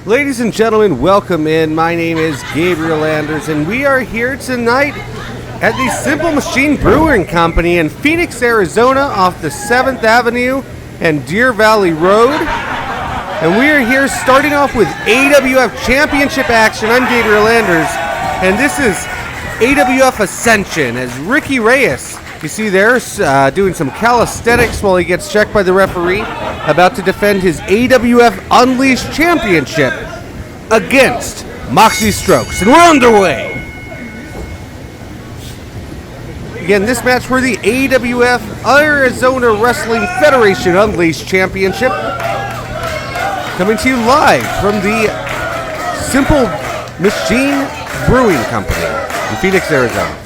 Ladies and gentlemen, welcome in. My name is Gabriel Anders, and we are here tonight at the Simple Machine Brewing Company in Phoenix, Arizona, off the 7th Avenue and Deer Valley Road. And we are here starting off with AWF Championship action. I'm Gabriel Anders, and this is AWF Ascension as Ricky Rayez, you see there, doing some calisthenics while he gets checked by the referee, about to defend his AWF Unleashed Championship against Moxxi Strokes. And we're underway. Again, this match for the AWF Arizona Wrestling Federation Unleashed Championship, coming to you live from the Simple Machine Brewing Company in Phoenix, Arizona.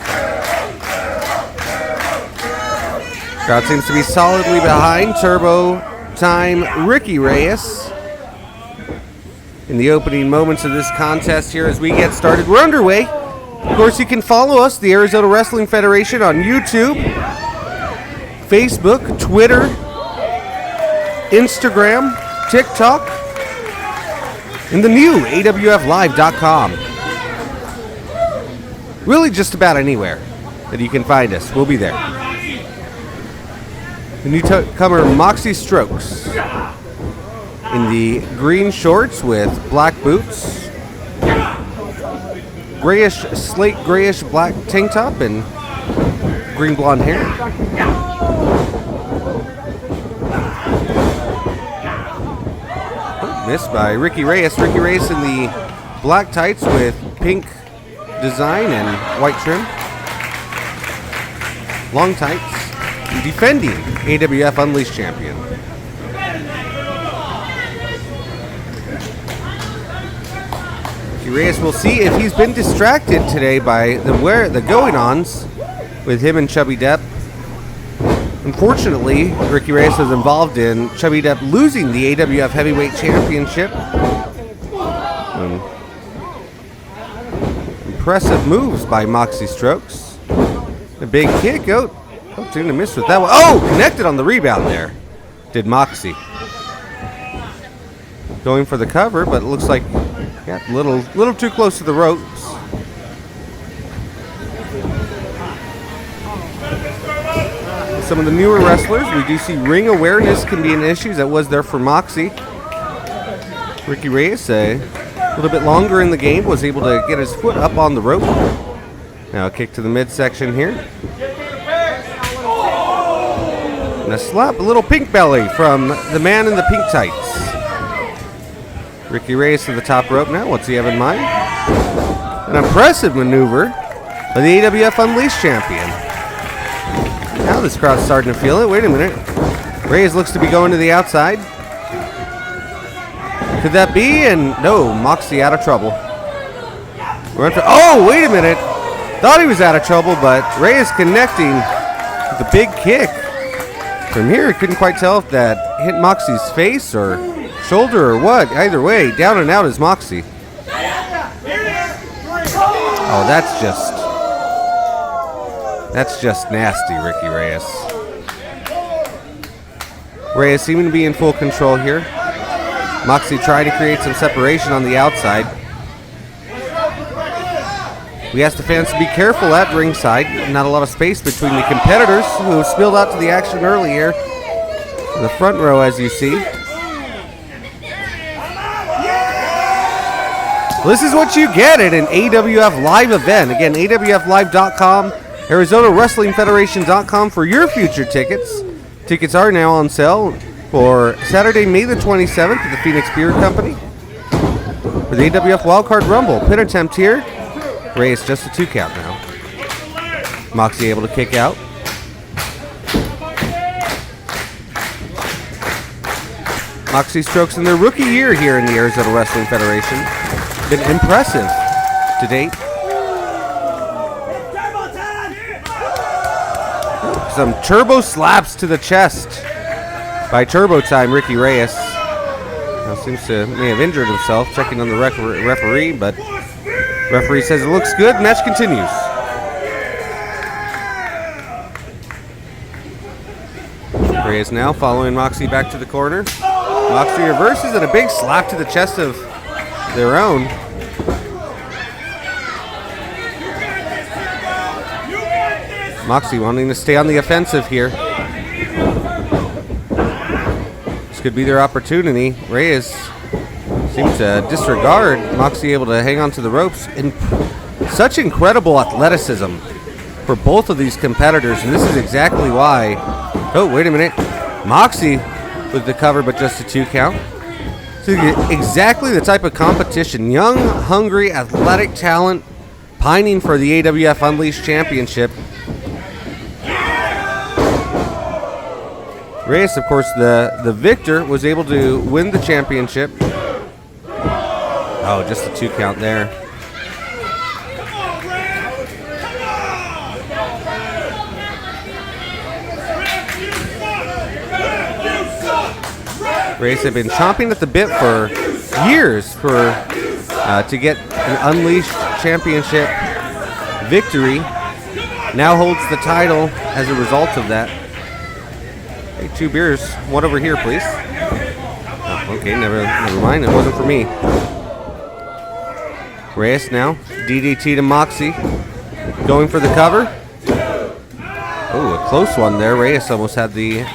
Crowd seems to be solidly behind Turbo Time Ricky Rayez. In the opening moments of this contest here as we get started, we're underway. Of course, you can follow us, the Arizona Wrestling Federation, on YouTube, Facebook, Twitter, Instagram, TikTok, and the new AWFlive.com. Really just about anywhere that you can find us, we'll be there. The newcomer Moxxi Strokes in the green shorts with black boots, grayish, slate grayish black tank top, and green blonde hair. Oh, missed by Ricky Rayez. Ricky Rayez in the black tights with pink design and white trim. Long tights. Defending AWF Unleashed champion. Rayez will see if he's been distracted today by the going-ons with him and Chubby Depp. Unfortunately, Ricky Rayez was involved in Chubby Depp losing the AWF Heavyweight Championship. Impressive moves by Moxxi Strokes. A big kick out. Oh, didn't miss with that one. Oh, connected on the rebound there. Did Moxxi. Going for the cover, but it looks like a little too close to the ropes. Some of the newer wrestlers, we do see ring awareness can be an issue. That was there for Moxxi. Ricky Rayez, a little bit longer in the game, was able to get his foot up on the rope. Now a kick to the midsection here. And a slap, a little pink belly from the man in the pink tights. Ricky Rayez to the top rope now. What's he have in mind? An impressive maneuver by the AWF Unleashed champion. Now this crowd's starting to feel it. Wait a minute. Rayez looks to be going to the outside. Could that be? And no, Moxxi out of trouble. Oh, wait a minute. Thought he was out of trouble, but Rayez connecting with a big kick. From here, couldn't quite tell if that hit Moxxi's face or shoulder or what. Either way, down and out is Moxxi. Oh, that's just nasty, Ricky Rayez. Rayez seeming to be in full control here. Moxxi trying to create some separation on the outside. We asked the fans to be careful at ringside. Not a lot of space between the competitors who spilled out to the action earlier. In the front row, as you see. Well, this is what you get at an AWF Live event. Again, AWFlive.com, ArizonaWrestlingFederation.com for your future tickets. Tickets are now on sale for Saturday, May the 27th at the Phoenix Beer Company. For the AWF Wildcard Rumble, pin attempt here. Rayez just a 2 count now. Moxxi able to kick out. Moxxi Strokes in their rookie year here in the Arizona Wrestling Federation. Been impressive to date. Some turbo slaps to the chest by Turbo Time Ricky Rayez. Now seems to may have injured himself. Checking on the referee, but referee says it looks good. Match continues. Rayez now following Moxxi back to the corner. Moxxi reverses and a big slap to the chest of their own. Moxxi wanting to stay on the offensive here. This could be their opportunity. Rayez seems to disregard Moxxi, able to hang on to the ropes. And such incredible athleticism for both of these competitors, and this is exactly why. Oh, wait a minute. Moxxi with the cover, but just a 2 count. So exactly the type of competition. Young, hungry, athletic talent pining for the AWF Unleashed Championship. Rayez, of course, the victor, was able to win the championship. Oh, just a 2 count there. Rayez have been chomping at the bit for years to get an Unleashed Championship victory. Now holds the title as a result of that. Hey, 2 beers. One over here, please. Oh, okay, never mind. It wasn't for me. Rayez now. DDT to Moxxi. Going for the cover. Oh, a close one there. Rayez almost had the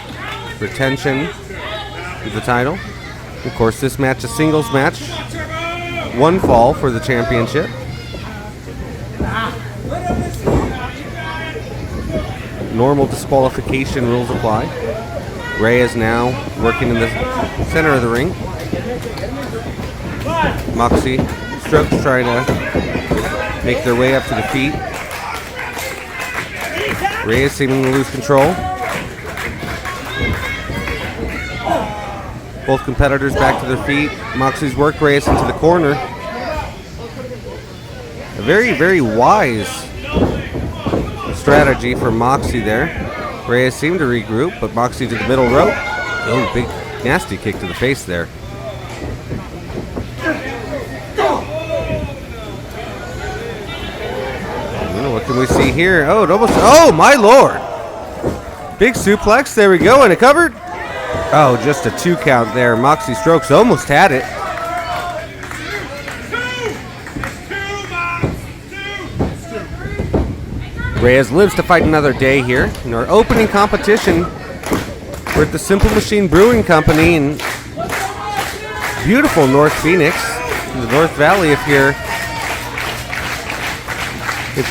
retention of the title. Of course, this match, a singles match. 1 fall for the championship. Normal disqualification rules apply. Rayez now working in the center of the ring. Moxxi, Strokes trying to make their way up to the feet. Rayez seeming to lose control. Both competitors back to their feet. Moxxi's worked Rayez into the corner. A very, very wise strategy for Moxxi there. Rayez seemed to regroup, but Moxxi to the middle rope. Oh, big nasty kick to the face there. What can we see here? Oh, it almost, oh my lord! Big suplex, there we go, and it covered. Oh, just a 2 count there. Moxxi Strokes almost had it. Rayez lives to fight another day here. In our opening competition, we're at the Simple Machine Brewing Company in beautiful North Phoenix, in the North Valley. If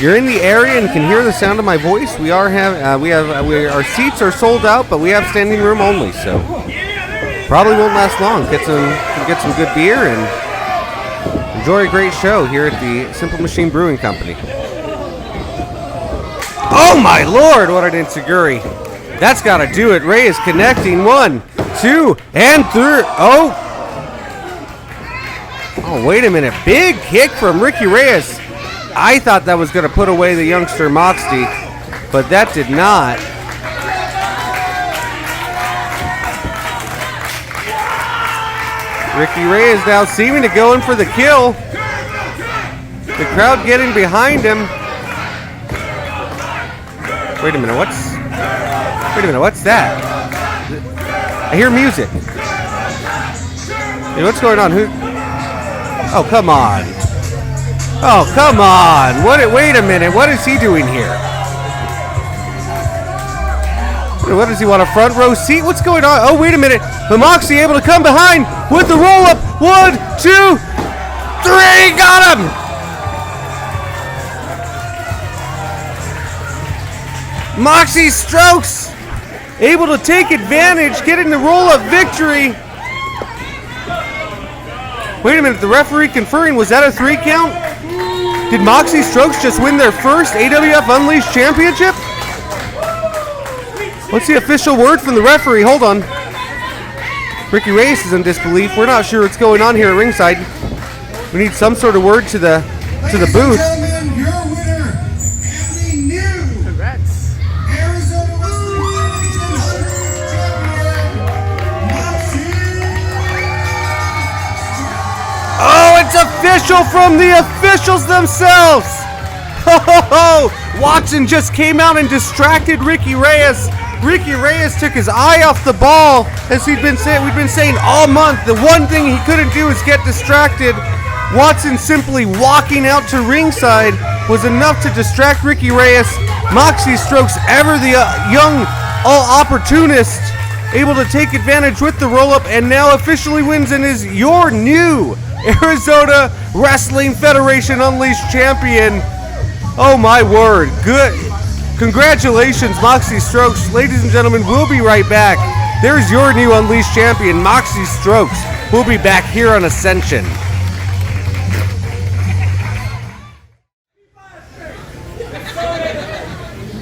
you're in the area and can hear the sound of my voice, our seats are sold out, but we have standing room only, so probably won't last long. Get some good beer and enjoy a great show here at the Simple Machine Brewing Company. Oh my lord, what an enziguri. That's got to do it. Rayez connecting. 1, 2, and 3. Oh, wait a minute. Big kick from Ricky Rayez. I thought that was going to put away the youngster Moxxi, but that did not. Ricky Rayez now seeming to go in for the kill. The crowd getting behind him. Wait a minute, what's that? I hear music. Hey, what's going on? Oh, come on. Oh, come on. Wait a minute. What is he doing here? What does he want, a front row seat? What's going on? Oh, wait a minute. But Moxxi able to come behind with the roll up. 1, 2, 3. Got him. Moxxi Strokes able to take advantage, getting the roll-up victory. Wait a minute, the referee conferring, was that a 3 count? Did Moxxi Strokes just win their first AWF Unleashed Championship? What's the official word from the referee? Hold on. Ricky Rayez is in disbelief. We're not sure what's going on here at ringside. We need some sort of word to the booth. Oh, it's official from the officials themselves! Watson just came out and distracted Ricky Rayez. Ricky Rayez took his eye off the ball, as we've been saying all month. The one thing he couldn't do is get distracted. Watson simply walking out to ringside was enough to distract Ricky Rayez. Moxxi strokes ever the young opportunist, able to take advantage with the roll-up, and now officially wins and is your new Arizona Wrestling Federation Unleashed champion. Oh my word, good. Congratulations, Moxxi Strokes. Ladies and gentlemen, we'll be right back. There's your new Unleashed champion, Moxxi Strokes. We'll be back here on Ascension.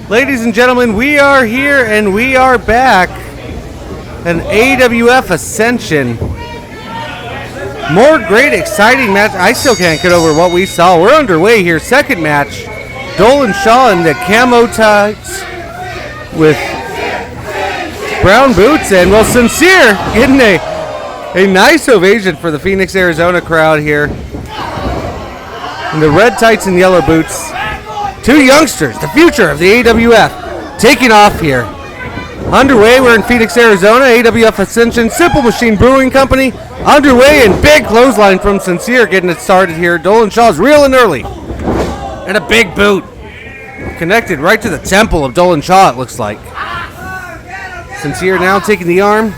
Ladies and gentlemen, we are here and we are back. An AWF Ascension. More great, exciting match. I still can't get over what we saw. We're underway here. Second match. Dolan Shaw in the camo tights with brown boots, and well, Sincere getting a nice ovation for the Phoenix, Arizona crowd here. In the red tights and yellow boots. Two youngsters, the future of the AWF, taking off here. Underway, we're in Phoenix, Arizona. AWF Ascension, Simple Machine Brewing Company. Underway, and big clothesline from Sincere getting it started here. Dolan Shaw's reeling early. And a big boot. Connected right to the temple of Dolan Shaw, it looks like. Sincere now taking the arm.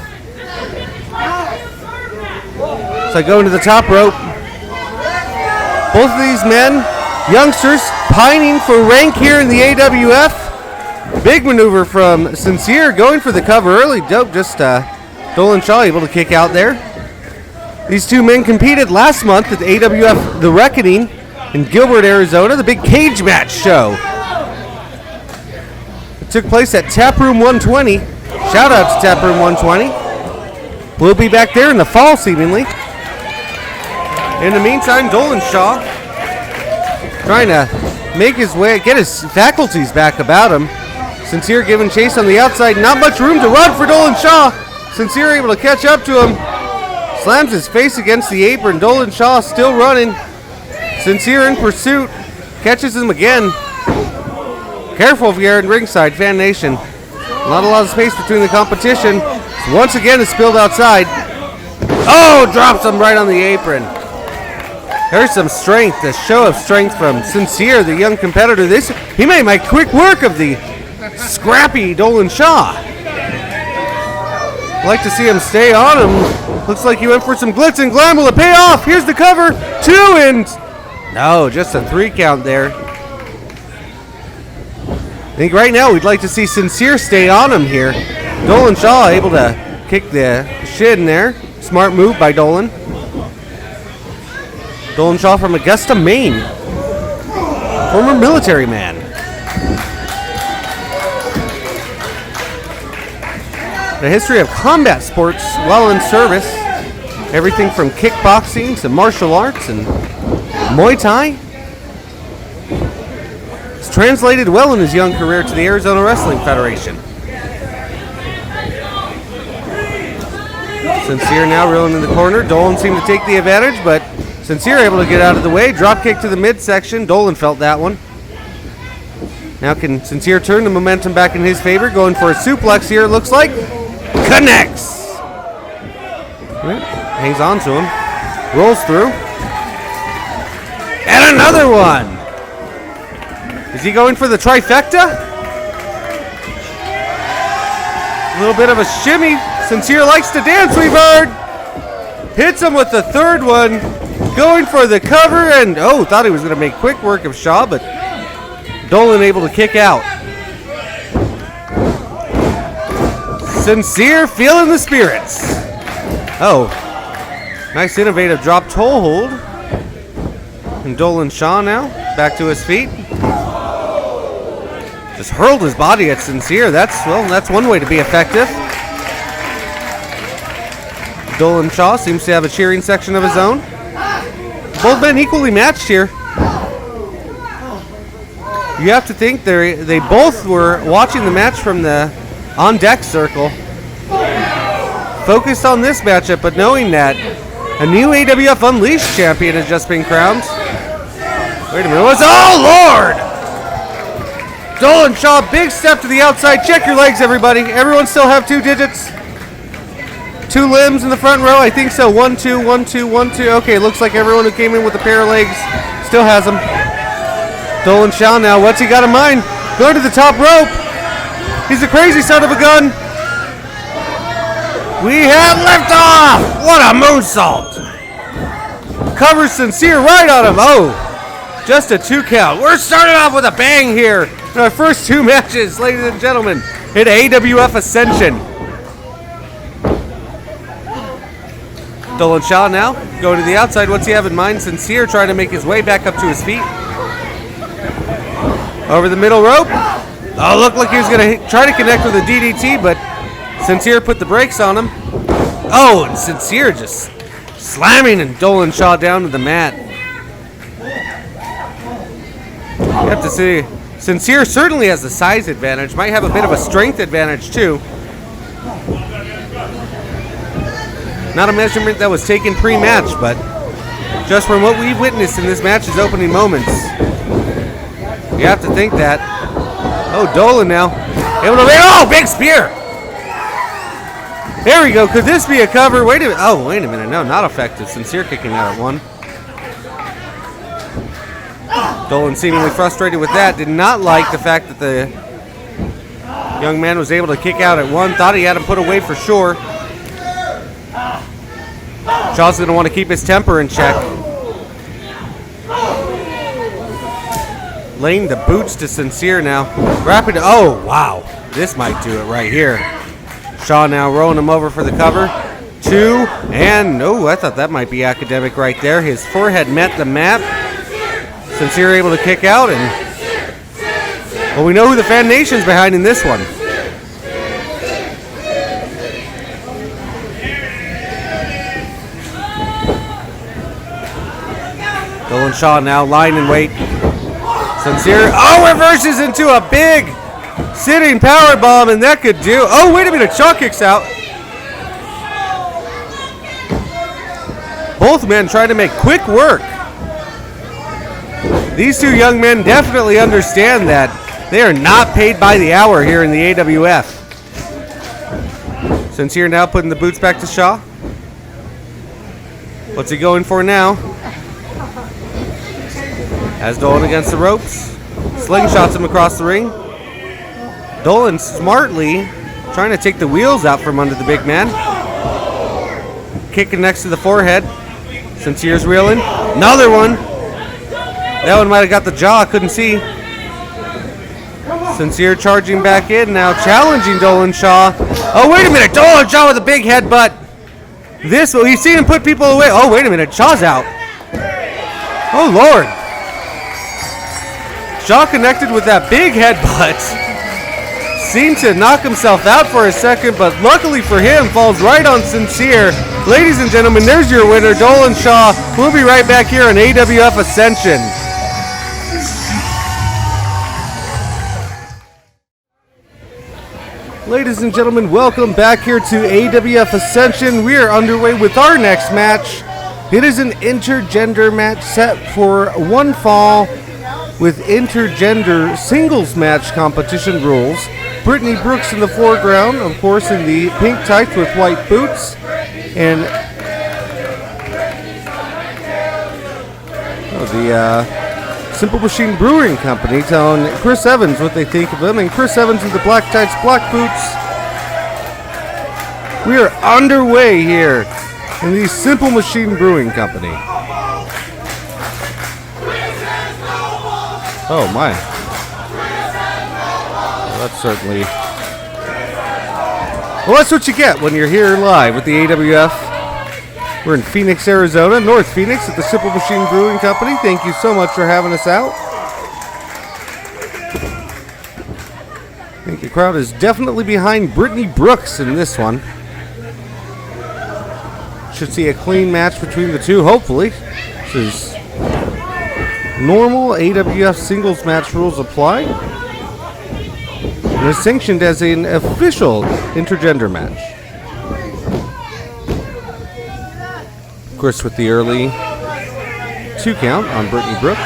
So going to the top rope. Both of these men, youngsters, pining for rank here in the AWF. Big maneuver from Sincere, going for the cover early. Dope, just Dolan Shaw able to kick out there. These two men competed last month at the AWF The Reckoning in Gilbert, Arizona, the big cage match show. It took place at Taproom 120. Shout out to Taproom 120. We'll be back there in the fall, seemingly. In the meantime, Dolan Shaw trying to make his way, get his faculties back about him. Sincere giving chase on the outside. Not much room to run for Dolan Shaw. Sincere able to catch up to him. Slams his face against the apron. Dolan Shaw still running. Sincere in pursuit. Catches him again. Careful if you're in ringside, Fan Nation. Not a lot of space between the competition. So once again, it's spilled outside. Oh, drops him right on the apron. There's some strength, a show of strength from Sincere, the young competitor. He may make quick work of the scrappy Dolan Shaw. Like to see him stay on him. Looks like he went for some glitz and glam. Will it pay off? Here's the cover. 2 and... No, just a 3 count there. I think right now we'd like to see Sincere stay on him here. Dolan Shaw able to kick the shin there. Smart move by Dolan. Dolan Shaw from Augusta, Maine. Former military man. The history of combat sports while in service. Everything from kickboxing to martial arts and Muay Thai. It's translated well in his young career to the Arizona Wrestling Federation. Sincere now reeling in the corner. Dolan seemed to take the advantage, but Sincere able to get out of the way. Drop kick to the midsection. Dolan felt that one. Now can Sincere turn the momentum back in his favor? Going for a suplex here, it looks like. Connects. Hangs on to him. Rolls through. And another one. Is he going for the trifecta? A little bit of a shimmy. Sincere likes to dance, we've heard. Hits him with the third one. Going for the cover, and thought he was going to make quick work of Shaw, but Dolan able to kick out. Sincere feeling the spirits. Nice innovative drop toe hold. And Dolan Shaw now back to his feet. Just hurled his body at Sincere. That's one way to be effective. Dolan Shaw seems to have a cheering section of his own. Both men equally matched here. You have to think they both were watching the match from the on-deck circle. Focused on this matchup, but knowing that a new AWF Unleashed champion has just been crowned. Wait a minute. Lord! Dolan Shaw, big step to the outside. Check your legs, everybody. Everyone still have 2 digits. 2 limbs in the front row? I think so. 1, 2, 1, 2, 1, 2. Okay, looks like everyone who came in with a pair of legs still has them. Dolan Shaw now. What's he got in mind? Going to the top rope. He's a crazy son of a gun. We have liftoff. What a moonsault. Covers Sincere right on him. Oh, just a 2 count. We're starting off with a bang here in our first 2 matches, ladies and gentlemen, in AWF Ascension. Dolan Shaw now going to the outside. What's he have in mind? Sincere trying to make his way back up to his feet. Over the middle rope. Oh, looked like he was going to try to connect with a DDT, but Sincere put the brakes on him. Oh, and Sincere just slamming and Dolan Shaw down to the mat. You have to see, Sincere certainly has the size advantage. Might have a bit of a strength advantage, too. Not a measurement that was taken pre-match, but just from what we've witnessed in this match's opening moments, you have to think that. Oh, Dolan now. Able to, oh, big spear. There we go. Could this be a cover? Wait a minute. Oh, wait a minute. No, not effective. Sincere kicking out at 1. Dolan seemingly frustrated with that. Did not like the fact that the young man was able to kick out at 1. Thought he had him put away for sure. Shaw's going to want to keep his temper in check. Laying the boots to Sincere now. Rapid. Oh, wow. This might do it right here. Shaw now rolling him over for the cover. 2. And, oh, I thought that might be academic right there. His forehead met the mat. Sincere able to kick out. And, well, we know who the Fan Nation's behind in this one. Dolan Shaw now lying in wait. Sincere, oh, reverses into a big sitting power bomb, and that could do. Oh, wait a minute, Shaw kicks out. Both men trying to make quick work. These 2 young men definitely understand that they are not paid by the hour here in the AWF. Sincere now putting the boots back to Shaw. What's he going for now? Has Dolan against the ropes. Slingshots him across the ring. Dolan smartly trying to take the wheels out from under the big man. Kicking next to the forehead. Sincere's reeling. Another one. That one might have got the jaw. Couldn't see. Sincere charging back in now. Challenging Dolan Shaw. Oh, wait a minute. Dolan Shaw with a big headbutt. This, well, he's seen him put people away. Oh, wait a minute. Shaw's out. Oh, Lord. Shaw connected with that big headbutt. Seemed to knock himself out for a second, but luckily for him, falls right on Sincere. Ladies and gentlemen, there's your winner, Dolan Shaw. We'll be right back here on AWF Ascension. Ladies and gentlemen, welcome back here to AWF Ascension. We are underway with our next match. It is an intergender match set for 1 fall with intergender singles match competition rules. Brittnie Brooks in the foreground, of course, in the pink tights with white boots. And the Simple Machine Brewing Company telling Chris Evans what they think of him. And Chris Evans in the black tights, black boots. We are underway here in the Simple Machine Brewing Company. Oh my. Well, that's certainly... Well, that's what you get when you're here live with the AWF. We're in Phoenix, Arizona, North Phoenix at the Simple Machine Brewing Company. Thank you so much for having us out. I think the crowd is definitely behind Brittnie Brooks in this one. Should see a clean match between the two, hopefully. This is normal AWF singles match rules apply. And is sanctioned as an official intergender match. Of course, with the early 2 count on Brittnie Brooks.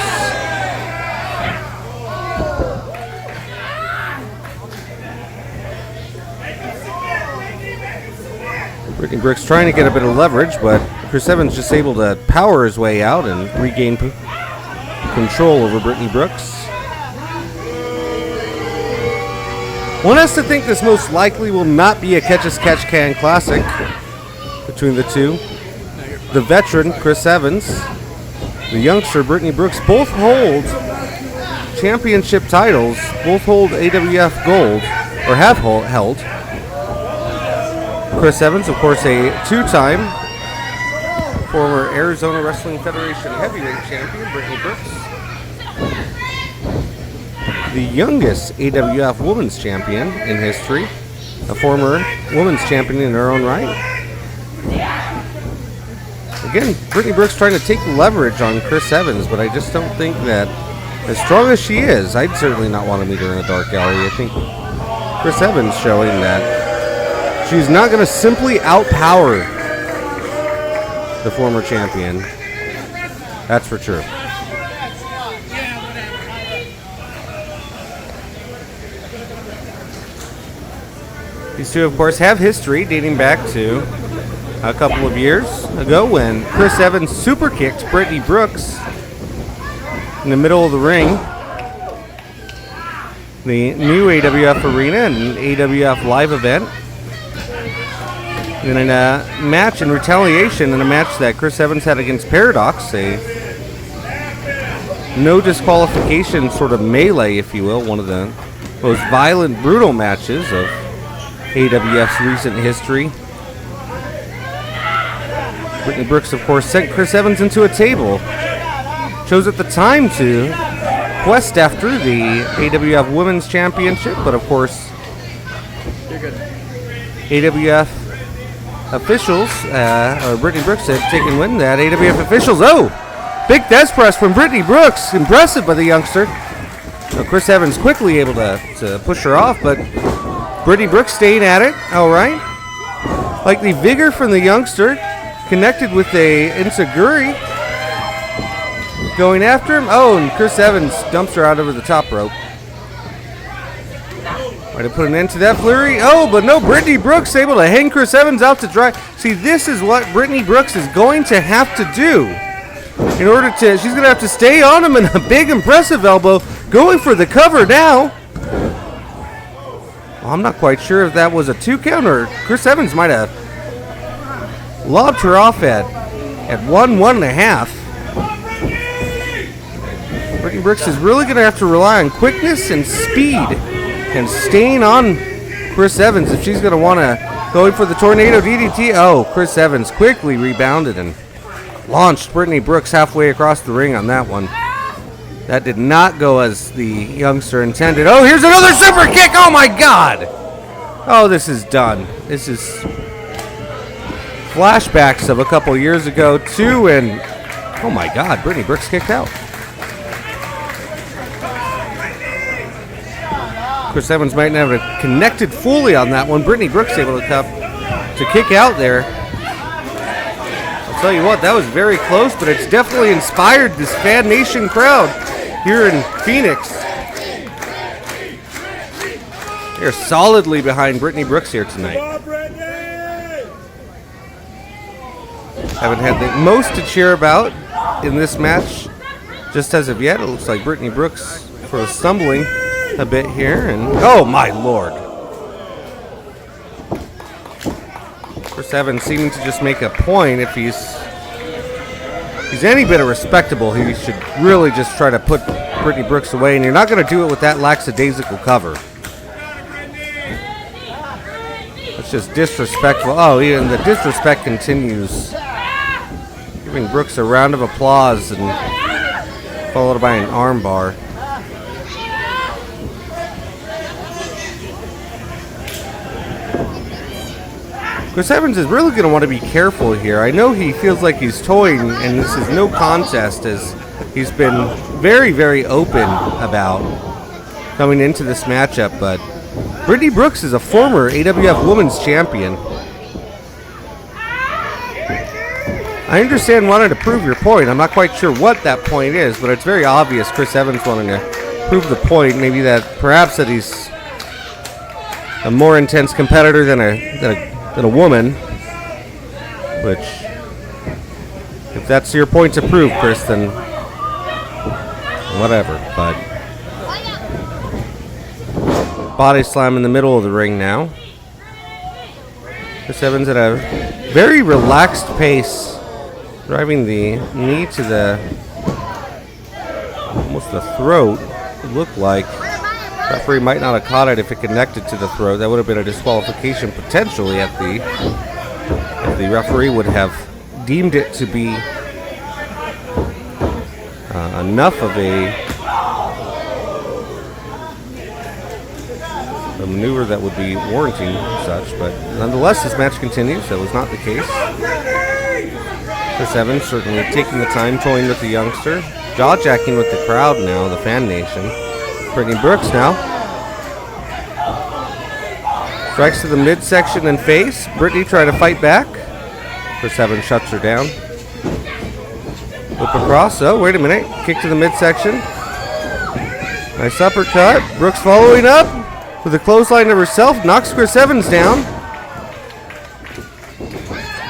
Brittnie Brooks trying to get a bit of leverage, but Chris Evans just able to power his way out and regain control over Brittnie Brooks. One has to think this most likely will not be a catch-as-catch-can classic between the two. The veteran, Chris Evans, the youngster, Brittnie Brooks, both hold championship titles, both hold AWF gold, or have held. Chris Evans, of course, a two-time former Arizona Wrestling Federation heavyweight champion, Brittnie Brooks. The youngest AWF women's champion in history, a former women's champion in her own right. Again, Brittnie Brooks trying to take leverage on Chris Evans, but I just don't think that, as strong as she is, I'd certainly not want to meet her in a dark alley. I think Chris Evans showing that she's not going to simply outpower the former champion. That's for sure. These two, of course, have history dating back to a couple of years ago when Chris Evans super kicked Brittnie Brooks in the middle of the ring. The new AWF arena and an AWF live event. In a match in retaliation, in a match that Chris Evans had against Paradox, a no disqualification sort of melee, if you will, one of the most violent, brutal matches of AWF's recent history. Brittnie Brooks, of course, sent Chris Evans into a table. Chose at the time to quest after the AWF Women's Championship, but of course, AWF officials, or Brittnie Brooks had taken wind that AWF officials, big death press from Brittnie Brooks, impressive by the youngster. Chris Evans quickly able to push her off, but Brittnie Brooks staying at it, all right. Like the vigor from the youngster, connected with a enziguri, going after him. And Chris Evans dumps her out over the top rope. Might have put an end to that flurry. But no, Brittnie Brooks able to hang Chris Evans out to dry. See, this is what Brittnie Brooks is going to have to do. In order to, she's going to have to stay on him in a big, impressive elbow, going for the cover now. Well, I'm not quite sure if that was a 2 count or Chris Evans might have lobbed her off at 1.5. Brittnie Brooks is really going to have to rely on quickness and speed and staying on Chris Evans if she's going to want to go for the tornado DDT. Chris Evans quickly rebounded and launched Brittnie Brooks halfway across the ring on that one. That did not go as the youngster intended. Here's another super kick. Oh my God. This is done. This is flashbacks of a couple years ago too, and oh my God, Brittnie Brooks kicked out. Chris Evans might not have connected fully on that one. Brittnie Brooks able to kick out there. I'll tell you what, that was very close, but it's definitely inspired this Fan Nation crowd here in Phoenix. They're solidly behind Brittnie Brooks here tonight. Haven't had the most to cheer about in this match just as of yet. It looks like Brittnie Brooks sort of stumbling a bit here, and oh my Lord. Chris Evans seeming to just make a point, if he's any bit of respectable, he should really just try to put Brittnie Brooks away, and you're not going to do it with that lackadaisical cover. It's just disrespectful. Even the disrespect continues. Giving Brooks a round of applause and followed by an armbar. Chris Evans is really going to want to be careful here. I know he feels like he's toying, and this is no contest, as he's been very, very open about coming into this matchup, but Brittnie Brooks is a former AWF Women's Champion. I understand wanting to prove your point. I'm not quite sure what that point is, but it's very obvious Chris Evans wanting to prove the point. Maybe that perhaps that he's a more intense competitor than a woman. Which, if that's your point to prove, Chris, then whatever. But body slam in the middle of the ring now. Chris Evans at a very relaxed pace, driving the knee to the almost the throat. It looked like the referee might not have caught it if it connected to the throat. That would have been a disqualification potentially if the referee would have deemed it to be enough of a maneuver that would be warranting such, but nonetheless this match continues. That was not the case. Chris Evans certainly taking the time, toying with the youngster, jaw-jacking with the crowd now, the fan nation. Brittnie Brooks now strikes to the midsection and face. Brittnie trying to fight back. Chris Evans shuts her down. Whip across. Oh, wait a minute. Kick to the midsection. Nice uppercut. Brooks following up with a clothesline of herself. Knocks Chris Evans down.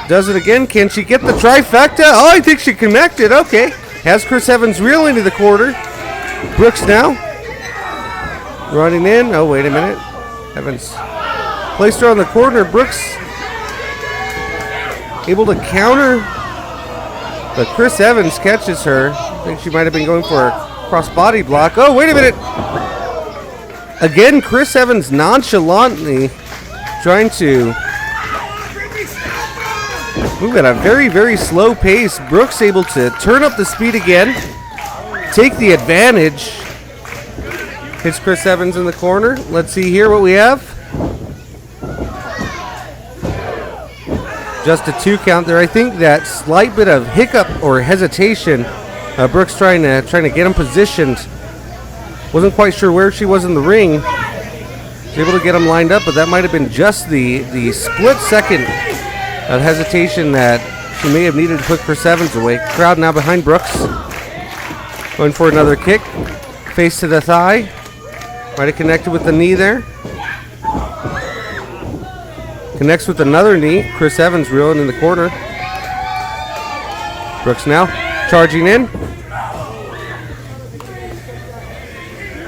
Does it again. Can she get the trifecta? Oh, I think she connected. Okay. Has Chris Evans reeling into the quarter. Brooks now running in. Oh, wait a minute. Evans placed her on the corner. Brooks able to counter, but Chris Evans catches her. I think she might have been going for a cross-body block. Oh, wait a minute. Again, Chris Evans nonchalantly trying to move at a very, very slow pace. Brooks able to turn up the speed again, take the advantage. Hits Chris Evans in the corner. Let's see here what we have. Just a 2 count there. I think that slight bit of hiccup or hesitation. Brooks trying to get him positioned. Wasn't quite sure where she was in the ring. Was able to get him lined up, but that might have been just the split second of hesitation that she may have needed to put Chris Evans away. Crowd now behind Brooks. Going for another kick. Face to the thigh. Might have connected with the knee there. Connects with another knee. Chris Evans reeling in the corner. Brooks now charging in.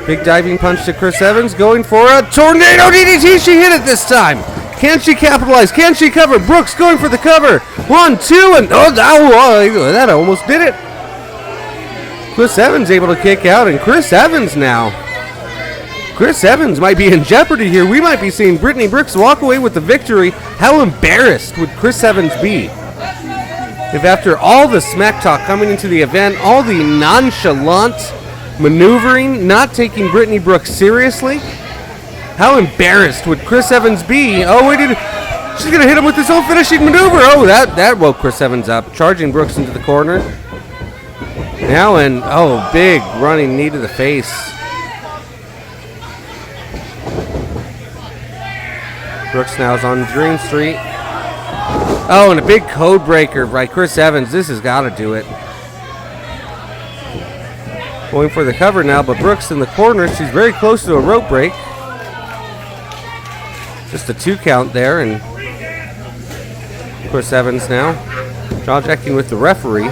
Big diving punch to Chris Evans. Going for a tornado DDT. She hit it this time. Can she capitalize? Can she cover? Brooks going for the cover. 1, 2, and that almost did it. Chris Evans able to kick out, and Chris Evans now. Chris Evans might be in jeopardy here. We might be seeing Brittnie Brooks walk away with the victory. How embarrassed would Chris Evans be if after all the smack talk coming into the event, all the nonchalant maneuvering, not taking Brittnie Brooks seriously, how embarrassed would Chris Evans be? Oh, wait, she's going to hit him with this whole finishing maneuver. Oh, that woke Chris Evans up, charging Brooks into the corner. Now, and big running knee to the face. Brooks now is on Dream Street. Oh, and a big code breaker by Chris Evans. This has got to do it. Going for the cover now, but Brooks in the corner. She's very close to a rope break. Just a 2 count there, and Chris Evans now jaw-jacking with the referee.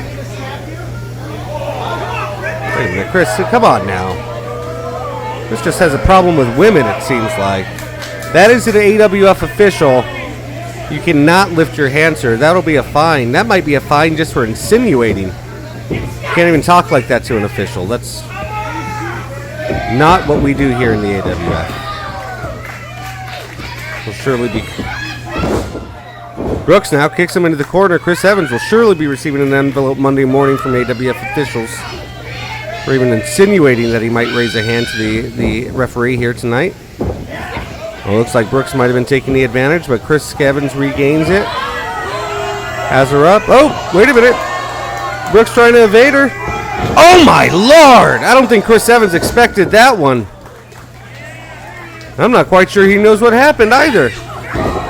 Wait a minute, Chris, come on now. Chris just has a problem with women, it seems like. That is an AWF official. You cannot lift your hand, sir. That'll be a fine. That might be a fine just for insinuating. You can't even talk like that to an official. That's not what we do here in the AWF. Will surely be. Brooks now kicks him into the corner. Chris Evans will surely be receiving an envelope Monday morning from AWF officials for even insinuating that he might raise a hand to the referee here tonight. Well, looks like Brooks might have been taking the advantage, but Chris Evans regains it. Has her up. Oh, wait a minute. Brooks trying to evade her. Oh, my Lord. I don't think Chris Evans expected that one. I'm not quite sure he knows what happened either.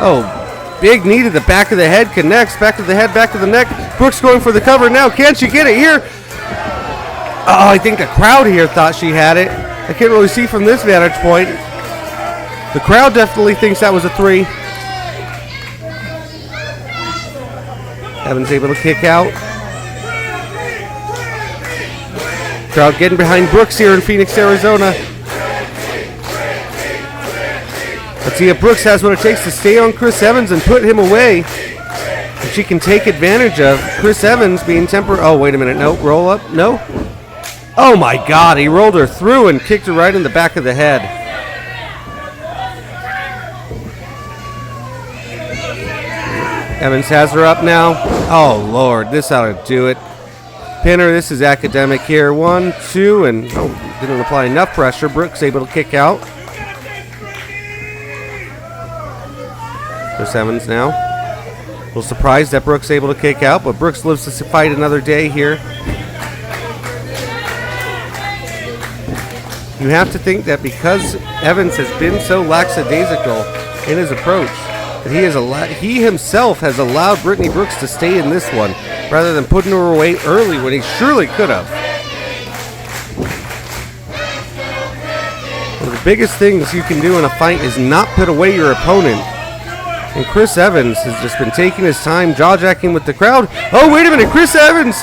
Oh, big knee to the back of the head. Connects. Back of the head, back to the neck. Brooks going for the cover now. Can she get it here? Oh, I think the crowd here thought she had it. I can't really see from this vantage point. The crowd definitely thinks that was a 3. Evans able to kick out. Crowd getting behind Brooks here in Phoenix, Arizona. Let's see if Brooks has what it takes to stay on Chris Evans and put him away. If she can take advantage of Chris Evans being oh, wait a minute. No, roll up. No. Oh, my God. He rolled her through and kicked her right in the back of the head. Evans has her up now. Oh, Lord. This ought to do it. Pinner, this is academic here. 1, 2, and didn't apply enough pressure. Brooks able to kick out. Chris Evans now. A little surprised that Brooks able to kick out, but Brooks lives to fight another day here. You have to think that because Evans has been so lackadaisical in his approach, that he himself has allowed Brittnie Brooks to stay in this one, rather than putting her away early when he surely could have. One of the biggest things you can do in a fight is not put away your opponent. And Chris Evans has just been taking his time, jaw-jacking with the crowd. Oh, wait a minute, Chris Evans!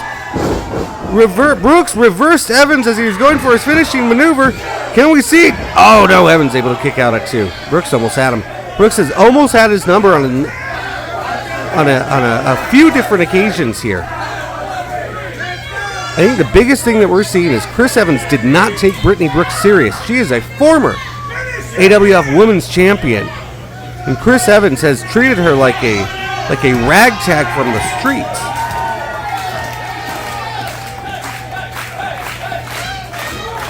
Brooks reversed Evans as he was going for his finishing maneuver. Can we see? Oh, no, Evans able to kick out at 2. Brooks almost had him. Brooks has almost had his number on a few different occasions here. I think the biggest thing that we're seeing is Chris Evans did not take Brittnie Brooks serious. She is a former AWF Women's Champion. And Chris Evans has treated her like a ragtag from the streets.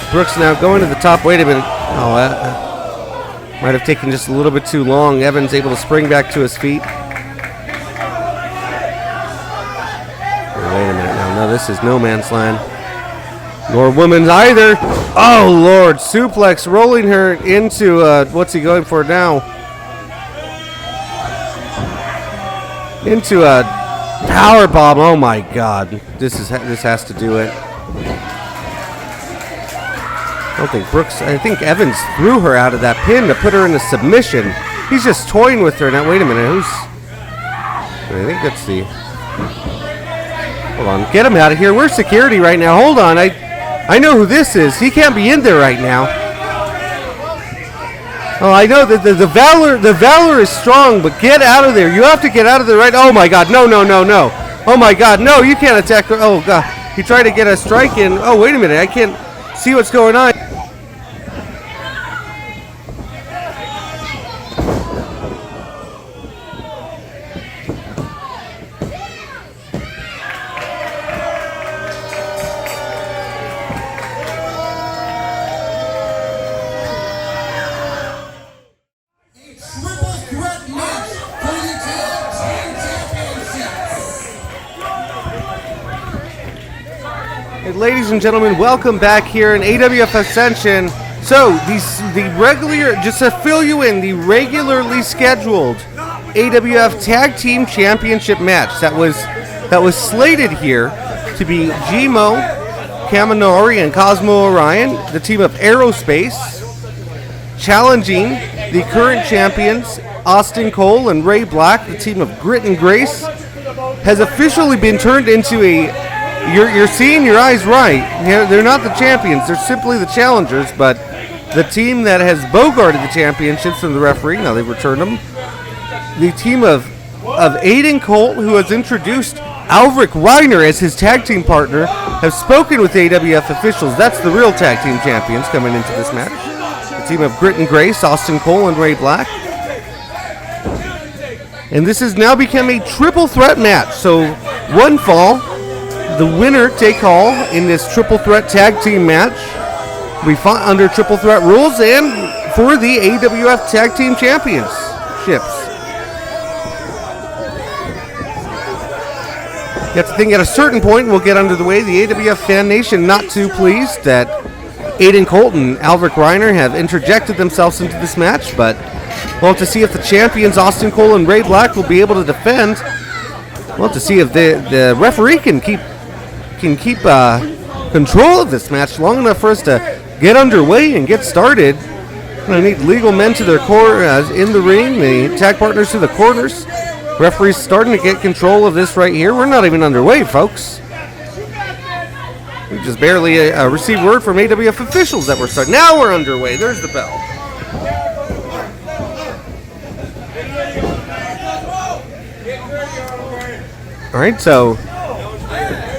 Brooks now going to the top. Wait a minute. Oh, might have taken just a little bit too long. Evans able to spring back to his feet. Oh, wait a minute now. No, this is no man's land. Nor women's either. Oh, Lord. Suplex rolling her into, what's he going for now? Into a power bomb. Oh my God! This has to do it. I think Evans threw her out of that pin to put her in a submission. He's just toying with her now. Wait a minute. I think that's the. Hold on. Get him out of here. We're security right now. Hold on. I know who this is. He can't be in there right now. Oh, I know that the valor is strong, but get out of there. You have to get out of there right. Oh my God, no. Oh my God, no, you can't attack her. Oh God, he tried to get a strike in. Oh, wait a minute, I can't see what's going on. Ladies and gentlemen, welcome back here in AWF Ascension. So, just to fill you in, the regularly scheduled AWF Tag Team Championship match that was slated here to be Gmo, Kaminari, and Cosmo Orion, the team of Aerospace, challenging the current champions Austin Cole and Ray Black, the team of Grit and Grace, has officially been turned into a. You're seeing your eyes right. They're not the champions. They're simply the challengers. But the team that has bogarted the championships from the referee, now they've returned them. The team of Aydan Colt, who has introduced Alvaric Reiner as his tag team partner, have spoken with AWF officials. That's the real tag team champions coming into this match. The team of Grit and Grace, Austin Cole and Ray Black. And this has now become a triple threat match. So one fall. The winner take all in this triple threat tag team match. We fought under triple threat rules and for the AWF Tag Team Championships. You have to think at a certain point we'll get under the way. The AWF fan nation not too pleased that Aydan Colt and Alvaric Reiner have interjected themselves into this match, but we'll have to see if the champions Austin Cole and Ray Black will be able to defend. We'll have to see if the referee can keep control of this match long enough for us to get underway and get started. I need legal men to their core in the ring, the tag partners to the corners. We're Referee's starting to get control of this right here. We're not even underway, folks. We just barely received word from AWF officials that we're starting. Now we're underway. There's the bell. All right, so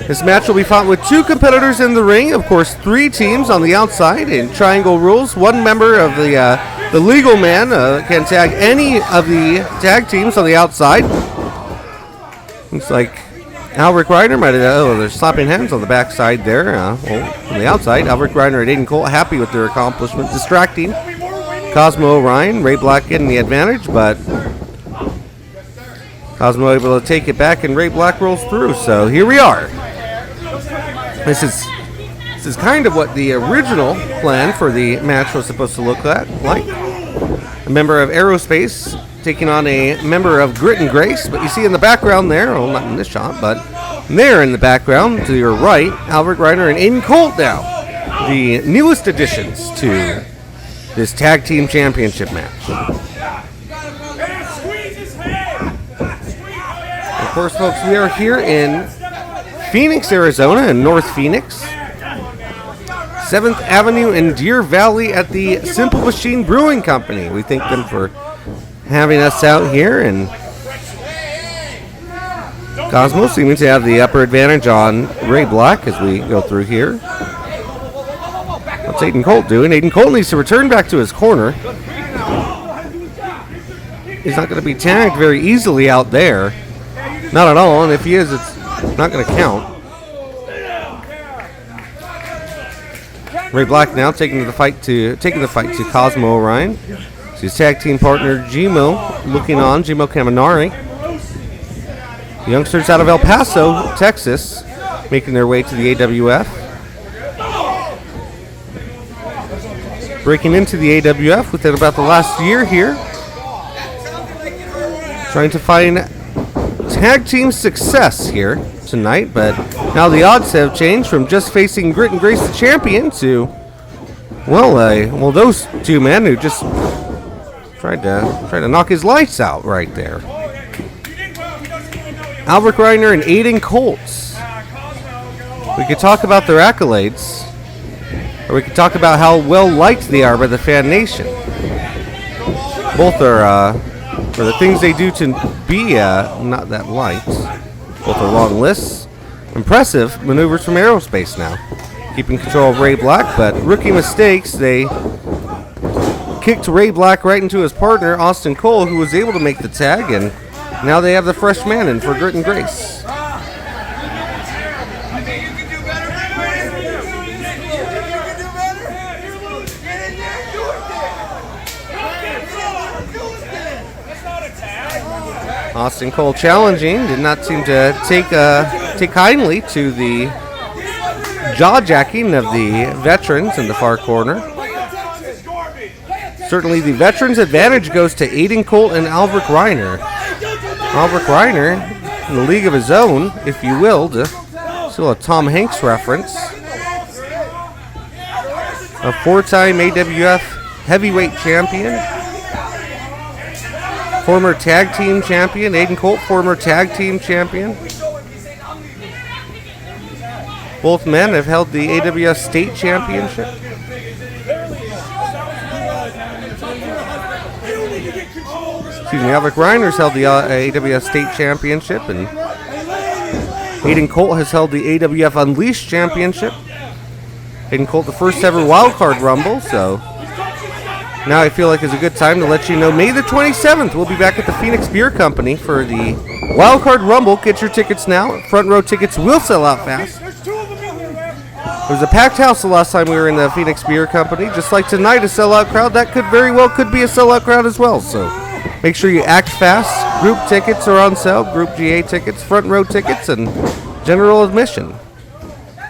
this match will be fought with 2 competitors in the ring. Of course, 3 teams on the outside in triangle rules. 1 member of the legal man can tag any of the tag teams on the outside. Looks like Alvaric Reiner might have, they're slapping hands on the backside there. Well, on the outside, Alvaric Reiner and Aydan Colt happy with their accomplishment, distracting Cosmo, Orion, Ray Black getting the advantage, but Cosmo able to take it back and Ray Black rolls through. So here we are. This is kind of what the original plan for the match was supposed to look like. A member of Aerospace taking on a member of Grit and Grace, but you see in the background there, well, not in this shot, but there in the background to your right, Alvaric Reiner and Aydan Colt now, the newest additions to this tag team championship match. Of course, folks, we are here in Phoenix, Arizona, in North Phoenix, 7th Avenue in Deer Valley at the Simple Machine Brewing Company. We thank them for having us out here, and Cosmo seeming to have the upper advantage on Ray Black as we go through here. What's Aydan Colt doing? Aydan Colt needs to return back to his corner. He's not going to be tagged very easily out there. Not at all, and if he is, it's not going to count. Ray Black now taking the fight to Cosmo Orion. His tag team partner Gmo looking on, Gmo Kaminari. The youngsters out of El Paso, Texas, making their way to the AWF. Breaking into the AWF within about the last year here. Trying to find tag team success here tonight, but now the odds have changed from just facing Grit and Grace the champion to, well, those 2 men who just tried to knock his lights out right there. Alvaric Reiner and Aydan Colt. We could talk about their accolades, or we could talk about how well liked they are by the fan nation. Both are for the things they do to be not that liked. Both are long lists. Impressive maneuvers from Aerospace now, keeping control of Ray Black, but rookie mistakes. They kicked Ray Black right into his partner, Austin Cole, who was able to make the tag, and now they have the fresh man in for Grit and Grace. Austin Cole challenging, did not seem to take kindly to the jaw-jacking of the veterans in the far corner. Certainly the veterans' advantage goes to Aydan Colt and Alvaric Reiner. Alvaric Reiner in a league of his own, if you will, still a Tom Hanks reference. A 4-time AWF heavyweight champion. Former tag team champion. Aydan Colt, former tag team champion. Both men have held the AWF state championship. Excuse me, Alvaric Reiner's held the AWF state championship, and Aydan Colt has held the AWF Unleashed championship. Aydan Colt, the first ever wildcard rumble, so now I feel like it's a good time to let you know May the 27th, we'll be back at the Phoenix Beer Company for the wildcard rumble. Get your tickets now. Front row tickets will sell out fast. It was a packed house the last time we were in the Phoenix Beer Company. Just like tonight, a sellout crowd. That could very well be a sellout crowd as well. So make sure you act fast. Group tickets are on sale. Group GA tickets, front row tickets, and general admission.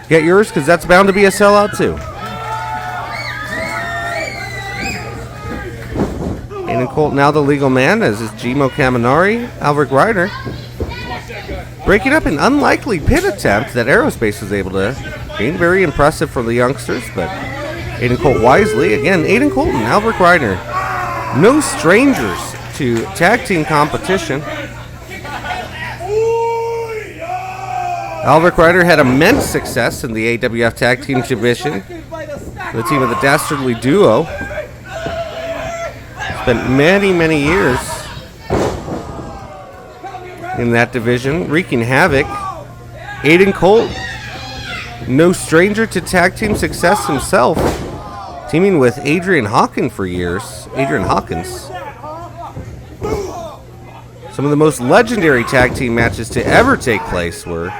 Get yours because that's bound to be a sellout too. Aydan Colt now the legal man, as is Gmo Kaminari. Alvaric Reiner breaking up an unlikely pit attempt that Aerospace was able to gain. Very impressive from the youngsters, but Aydan Colt wisely. Again, Aydan Colt and Alvaric Reiner, no strangers to tag team competition. Alvaric Reiner had immense success in the AWF Tag Team Division. The team of the Dastardly Duo. Spent many years in that division, wreaking havoc. Aydan Colt, no stranger to tag team success himself, teaming with Adrian Hawkins for years. Adrian Hawkins. Some of the most legendary tag team matches to ever take place were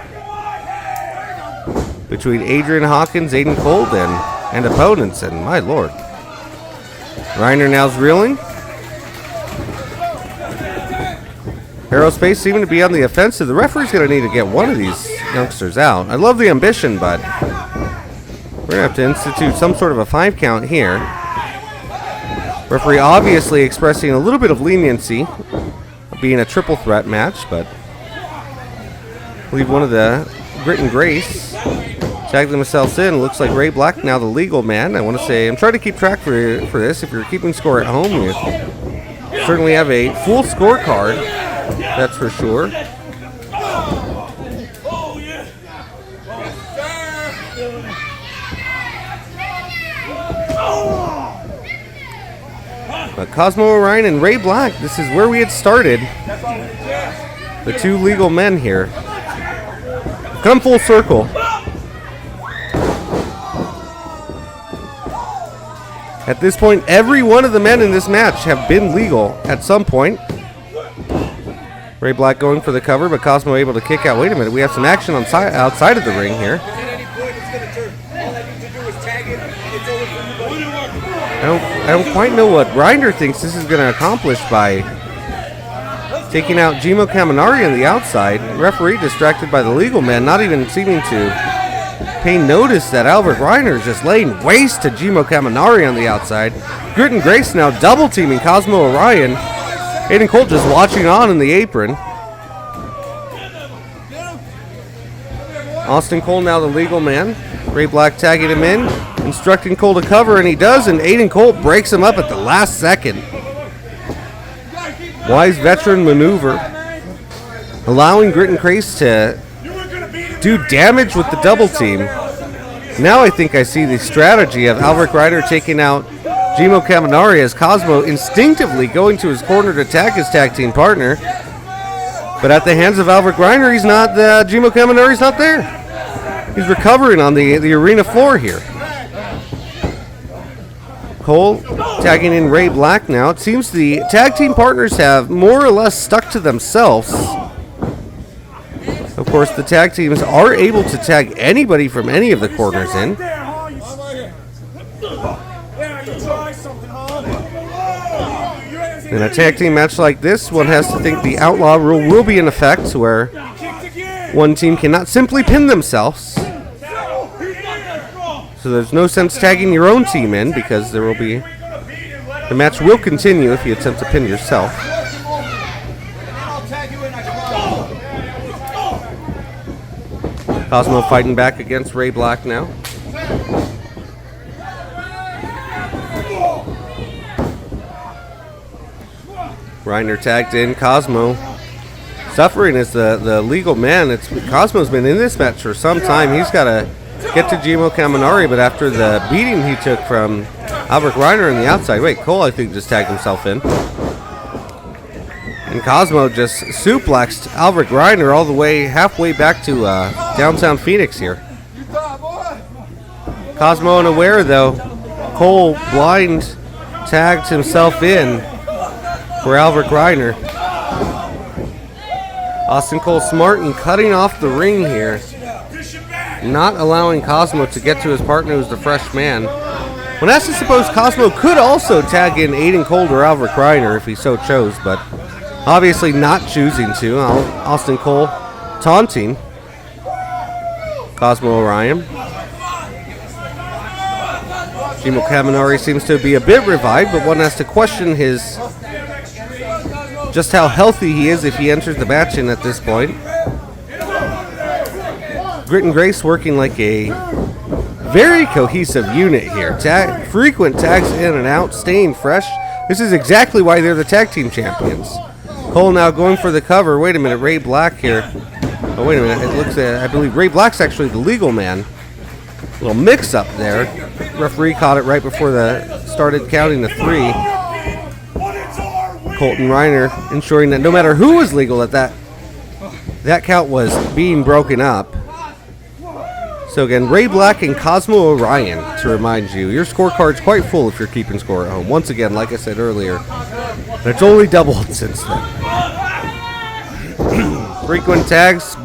between Adrian Hawkins, Aydan Colt, and opponents, and my lord. Reiner now's reeling. Aerospace seeming to be on the offensive. The referee's going to need to get one of these youngsters out. I love the ambition, but we're going to have to institute some sort of a 5 count here. Referee obviously expressing a little bit of leniency, being a triple threat match, but I believe one of the Grit and Grace tagged themselves in. Looks like Ray Black now the legal man. I want to say, I'm trying to keep track for this. If you're keeping score at home, you certainly have a full scorecard. That's for sure. But Cosmo, Orion, and Ray Black, this is where we had started. The two legal men here. Come full circle. At this point, every one of the men in this match have been legal at some point. Ray Black going for the cover, but Cosmo able to kick out. Wait a minute, we have some action outside of the ring here. I don't quite know what Reiner thinks this is going to accomplish by taking out Jimo Kaminari on the outside. Referee distracted by the legal men, not even seeming to pay notice that Alvaric Reiner is just laying waste to Jimo Kaminari on the outside. Grit and Grace now double teaming Cosmo Orion. Aydan Colt just watching on in the apron. Austin Cole now the legal man. Ray Black tagging him in, instructing Cole to cover, and he does, and Aydan Colt breaks him up at the last second. Wise veteran maneuver, allowing Grit and Grace to do damage with the double team. Now I think I see the strategy of Alvaric Reiner taking out Jimo Kaminari as Cosmo instinctively going to his corner to attack his tag team partner. But at the hands of Alvaric Reiner, he's not, Jimo Kaminari's not there. He's recovering on the arena floor here. Cole tagging in Ray Black now. It seems the tag team partners have more or less stuck to themselves. Of course, the tag teams are able to tag anybody from any of the corners in. In a tag team match like this, one has to think the outlaw rule will be in effect, where one team cannot simply pin themselves. So there's no sense tagging your own team in, because there will be... the match will continue if you attempt to pin yourself. Cosmo fighting back against Ray Black now. Reiner tagged in. Cosmo suffering as the legal man. Cosmo's been in this match for some time. He's got to get to Jimo Kaminari, but after the beating he took from Alvaric Reiner on the outside. Wait, Cole I think just tagged himself in. And Cosmo just suplexed Alvaric Reiner all the way halfway back to downtown Phoenix here. Cosmo unaware though. Cole blind tagged himself in for Alvaric Reiner. Austin Cole smart in cutting off the ring here, not allowing Cosmo to get to his partner who's the fresh man. One has to suppose Cosmo could also tag in Aydan Colt or Alvaric Reiner if he so chose, but obviously not choosing to. Austin Cole taunting Cosmo Orion. Jimo Kaminari seems to be a bit revived, but one has to question his just how healthy he is if he enters the match in at this point. Grit and Grace working like a very cohesive unit here. Frequent tags in and out, staying fresh. This is exactly why they're the tag team champions. Cole now going for the cover. Wait a minute, Ray Black here Oh, wait a minute. It looks I believe Ray Black's actually the legal man. A little mix-up there. Referee caught it right before started counting the 3. Colt and Reiner ensuring that no matter who was legal, that count was being broken up. So again, Ray Black and Cosmo Orion, to remind you. Your scorecard's quite full if you're keeping score at home. Once again, like I said earlier, it's only doubled since then. Frequent tags,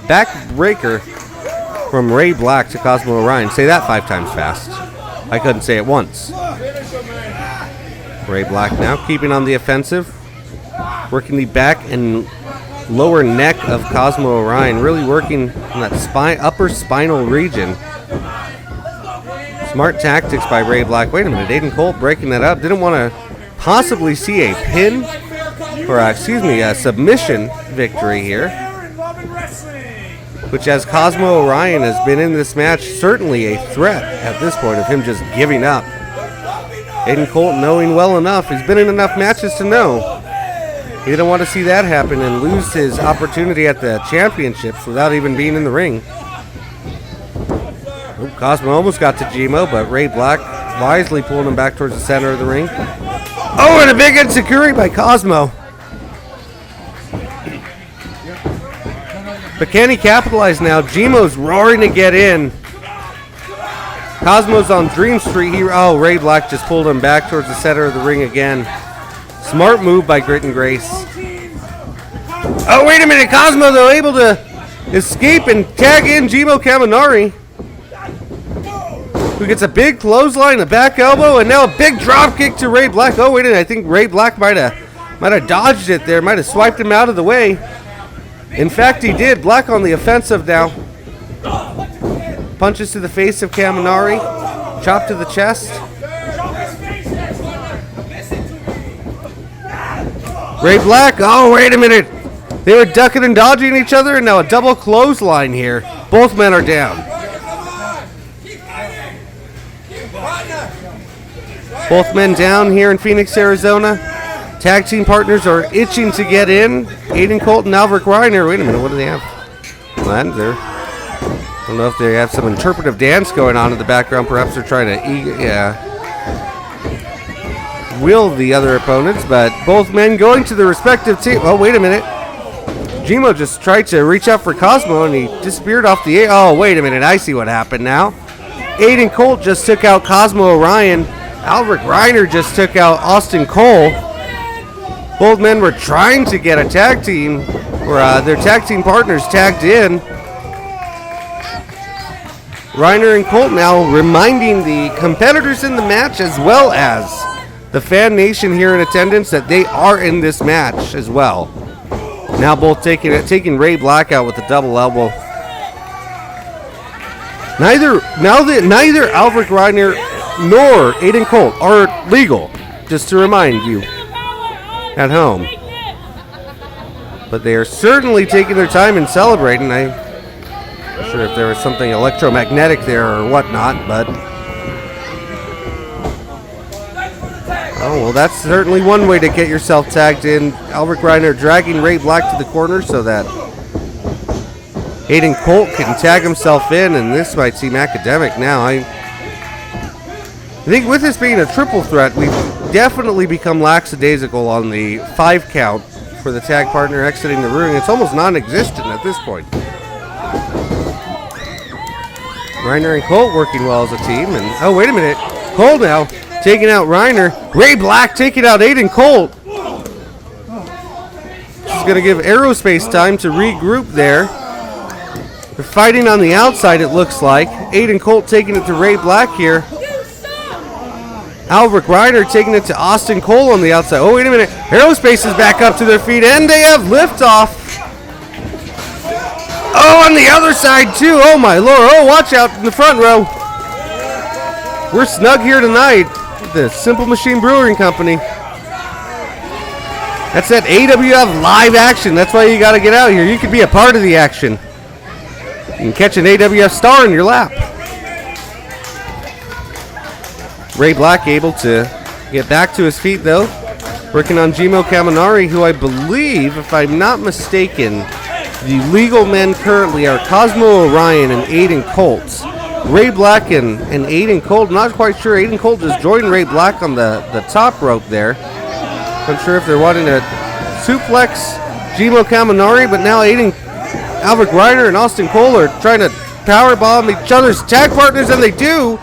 backbreaker from Ray Black to Cosmo Orion. Say that 5 times fast. I couldn't say it once. Ray Black now keeping on the offensive. Working the back and lower neck of Cosmo Orion. Really working on that upper spinal region. Smart tactics by Ray Black. Wait a minute. Aydan Colt breaking that up. Didn't want to possibly see a pin, or a submission victory here. Which, as Cosmo Orion has been in this match, certainly a threat at this point of him just giving up. Aydan Colt knowing well enough, he's been in enough matches to know he didn't want to see that happen and lose his opportunity at the championships without even being in the ring. Oh, Cosmo almost got to Gmo, but Ray Black wisely pulling him back towards the center of the ring. Oh, and a big insecurity by Cosmo. But can he capitalize now? Gmo's roaring to get in. Cosmo's on Dream Street here. Oh, Ray Black just pulled him back towards the center of the ring again. Smart move by Grit and Grace. Oh, wait a minute. Cosmo, though, able to escape and tag in Gmo Kaminari, who gets a big clothesline, a back elbow, and now a big drop kick to Ray Black. Oh, wait a minute. I think Ray Black might have dodged it there, might have swiped him out of the way. In fact, he did. Black on the offensive now. Punches to the face of Kaminari. Chop to the chest. Ray Black. Oh, wait a minute. They were ducking and dodging each other, and now a double clothesline here. Both men are down. Both men down here in Phoenix, Arizona. Tag team partners are itching to get in. Aydan Colt and Alvaric Reiner. Wait a minute, what do they have? Well, there. I don't know if they have some interpretive dance going on in the background. Perhaps they're trying to will the other opponents, but both men going to the respective team. Oh, wait a minute. Gmo just tried to reach out for Cosmo, and he disappeared off the air. Oh, wait a minute. I see what happened now. Aydan Colt just took out Cosmo Orion. Alvaric Reiner just took out Austin Cole. Both men were trying to get a tag team, or their tag team partners tagged in. Reiner and Colt now reminding the competitors in the match, as well as the fan nation here in attendance, that they are in this match as well. Now both taking Ray Black out with a double elbow. Neither Alvaric Reiner nor Aydan Colt are legal, just to remind you at home. But they are certainly taking their time and celebrating. I'm not sure if there was something electromagnetic there or whatnot, but oh, well, that's certainly one way to get yourself tagged in. Alvaric Reiner dragging Ray Black to the corner so that Aydan Colt can tag himself in, and this might seem academic now. I think with this being a triple threat, we've definitely become lackadaisical on the 5 count for the tag partner exiting the ring. It's almost non-existent at this point. Reiner and Colt working well as a team, and oh, wait a minute. Colt now taking out Reiner. Ray Black taking out Aydan Colt. This is going to give Aerospace time to regroup there. They're fighting on the outside, it looks like. Aydan Colt taking it to Ray Black here. Alvaric Reiner taking it to Austin Cole on the outside. Oh, wait a minute. Aerospace is back up to their feet, and they have liftoff. Oh, on the other side, too. Oh, my Lord. Oh, watch out in the front row. We're snug here tonight at the Simple Machine Brewing Company. That's that AWF live action. That's why you got to get out here. You could be a part of the action. You can catch an AWF star in your lap. Ray Black able to get back to his feet, though. Working on Gmo Kaminari, who I believe, if I'm not mistaken, The legal men currently are Cosmo, Orion, and Aydan Colt. Ray Black and Aydan Colt. Not quite sure. Aydan Colt just joined Ray Black on the top rope there. Not sure if they're wanting to suplex Kaminari, but now Alvaric, Reiner, and Austin Cole are trying to powerbomb each other's tag partners, and they do.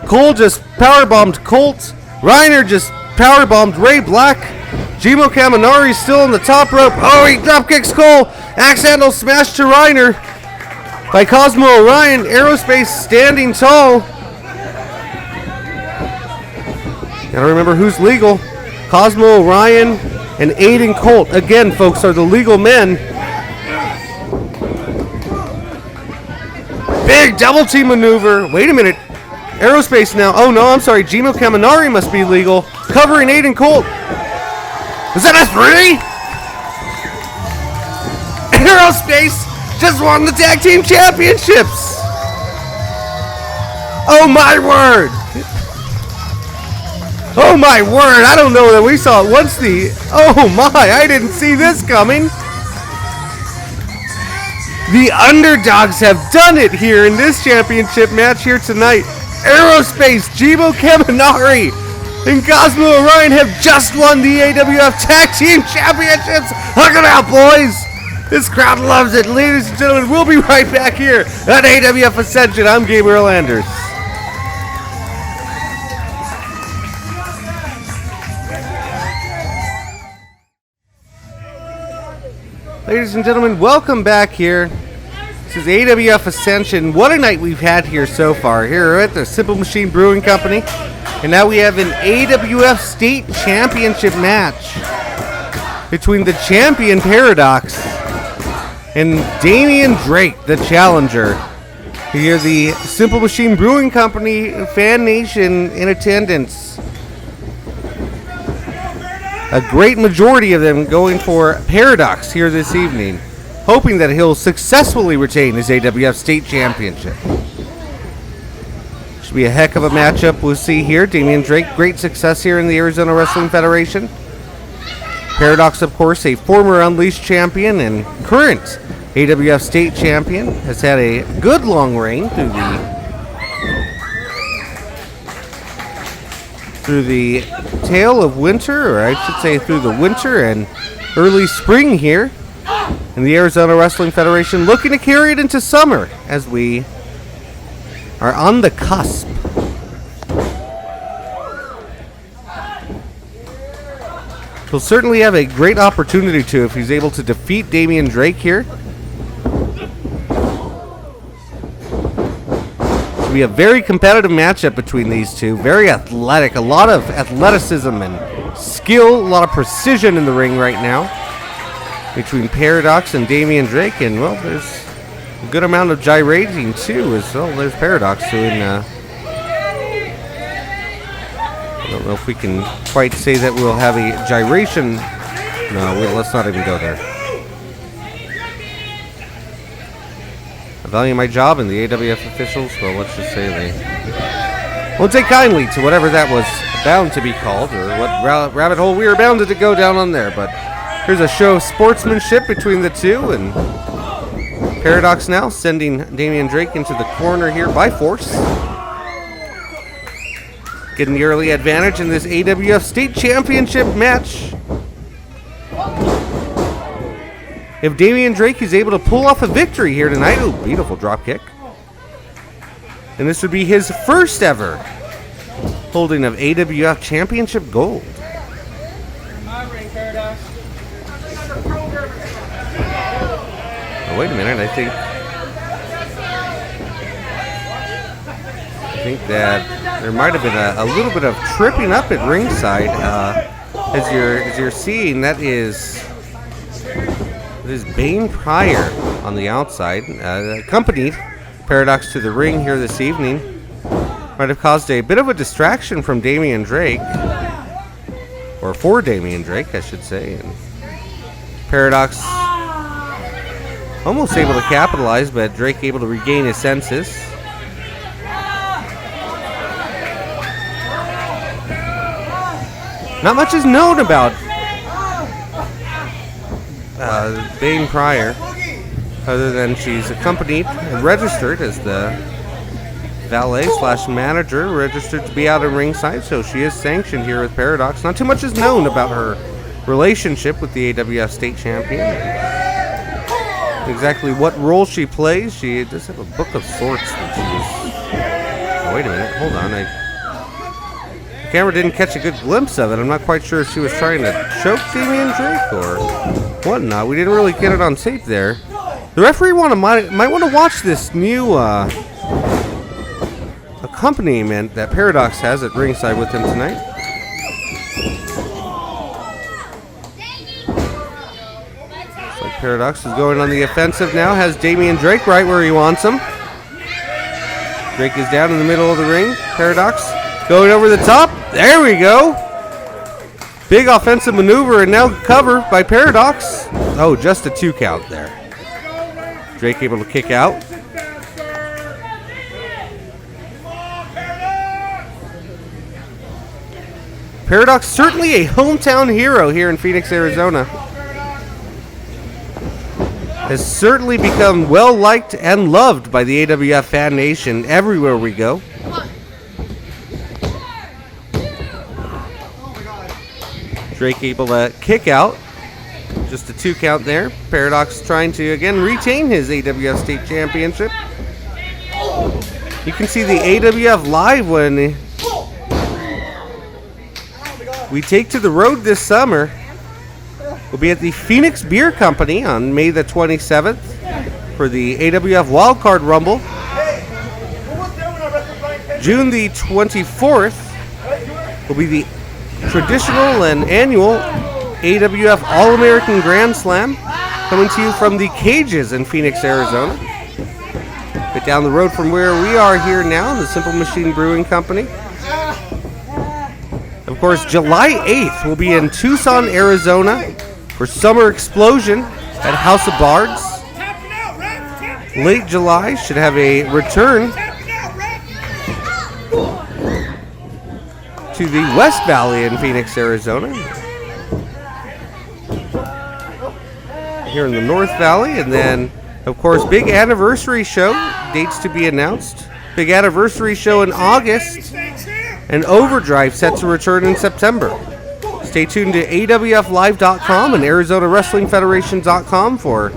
Cole just powerbombed Colt. Reiner just powerbombed Ray Black. Kaminari still on the top rope. Oh, he drop kicks Cole. Axe handle smash to Reiner by Cosmo Orion. Aerospace standing tall. Gotta remember who's legal. Cosmo Orion and Aydan Colt. Again, folks, are the legal men. Big double team maneuver. Wait a minute. Aerospace now. Oh no, I'm sorry. Kaminari must be legal. Covering Aydan Colt. Was that a 3? Aerospace just won the tag team championships. Oh my word. Oh my word. I don't know that we saw it once. Oh my, I didn't see this coming. The underdogs have done it here in this championship match here tonight. Aerospace, Kaminari, and Cosmo Orion have just won the AWF Tag Team Championships. Hug it out, boys. This crowd loves it. Ladies and gentlemen, we'll be right back here at AWF Ascension. I'm Gabriel Anders. Ladies and gentlemen, welcome back here. This is AWF Ascension. What a night we've had here so far. Here at the Simple Machine Brewing Company. And now we have an AWF State Championship match between the champion Paradox and Damian Drake, the challenger. Here, the Simple Machine Brewing Company fan nation in attendance. A great majority of them going for Paradox here this evening, hoping that he'll successfully retain his AWF State Championship. Should be a heck of a matchup we'll see here. Damian Drake, great success here in the Arizona Wrestling Federation. Paradox, of course, a former Unleashed champion and current AWF State champion, has had a good long reign through the tail of winter, or I should say through the winter and early spring here in the Arizona Wrestling Federation, looking to carry it into summer as we are on the cusp. He'll certainly have a great opportunity to if he's able to defeat Damian Drake here. It'll be a very competitive matchup between these two. Very athletic, a lot of athleticism and skill, a lot of precision in the ring right now between Paradox and Damian Drake. And well, there's a good amount of gyrating too as well. There's Paradox doing I don't know if we can quite say that we'll have a gyration. No, let's not even go there. I value my job and the AWF officials, well, let's just say they won't take kindly to whatever that was bound to be called, or what rabbit hole we were bound to go down on there. But here's a show of sportsmanship between the two, and Paradox now sending Damian Drake into the corner here by force. Getting the early advantage in this AWF State Championship match. If Damian Drake is able to pull off a victory here tonight, oh, beautiful drop kick. And this would be his first ever holding of AWF Championship gold. Oh, wait a minute, I think that there might have been a little bit of tripping up at ringside. As you're seeing, that is Bane Pryor on the outside, accompanied Paradox to the ring here this evening. Might have caused a bit of a distraction from Damian Drake, or for Damian Drake, I should say. And Paradox almost able to capitalize, but Drake able to regain his senses. Not much is known about Bane Pryor, other than she's accompanied and registered as the valet / manager, registered to be out at ringside, so she is sanctioned here with Paradox. Not too much is known about her relationship with the AWF state champion. Exactly what role she plays. She does have a book of sorts that she's... Oh, wait a minute, hold on. The camera didn't catch a good glimpse of it. I'm not quite sure if she was trying to choke Damian Drake or whatnot. We didn't really get it on tape there. The referee might want to watch this new accompaniment that Paradox has at ringside with him tonight. Looks like Paradox is going on the offensive now. Has Damian Drake right where he wants him. Drake is down in the middle of the ring. Paradox going over the top. There we go. Big offensive maneuver and now cover by Paradox. Oh, just a 2 count there. Drake able to kick out. Paradox certainly a hometown hero here in Phoenix, Arizona. Has certainly become well liked and loved by the AWF fan nation everywhere we go. Drake able to kick out. Just a 2 count there. Paradox trying to again retain his AWF state championship. You can see the AWF live when we take to the road this summer. We'll be at the Phoenix Beer Company on May the 27th for the AWF Wildcard Rumble. June the 24th will be the traditional and annual AWF All-American Grand Slam, coming to you from the Cages in Phoenix, Arizona. A bit down the road from where we are here now, the Simple Machine Brewing Company. Of course, July 8th will be in Tucson, Arizona for Summer Explosion at House of Bards. Late July should have a return to the West Valley in Phoenix, Arizona. Here in the North Valley, and then, of course, big anniversary show, dates to be announced. Big anniversary show in August, and Overdrive set to return in September. Stay tuned to AWFlive.com and ArizonaWrestlingFederation.com for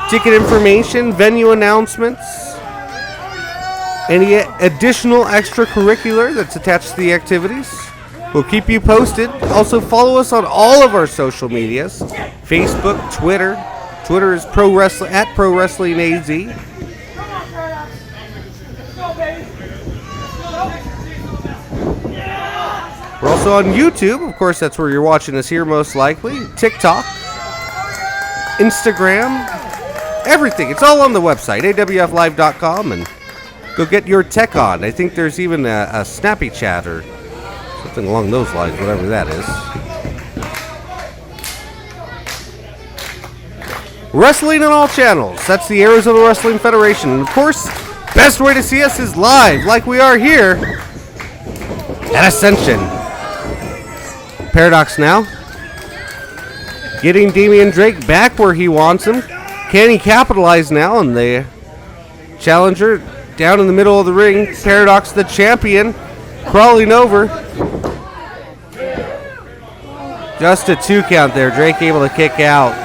ticket information, venue announcements, any additional extracurricular that's attached to the activities. We'll keep you posted. Also follow us on all of our social medias. Facebook, Twitter. Twitter is Pro Wrestling at Pro Wrestling AZ. We're also on YouTube. Of course, that's where you're watching us here most likely. TikTok, Instagram, everything. It's all on the website, awflive.com, and go get your tech on. I think there's even a Snappy Chat or something along those lines, whatever that is. Wrestling on all channels. That's the Arizona Wrestling Federation. And of course, best way to see us is live, like we are here at Ascension. Paradox now. Getting Damian Drake back where he wants him. Can he capitalize now on the challenger down in the middle of the ring? Paradox, the champion, crawling over. Just a 2 count there. Drake able to kick out.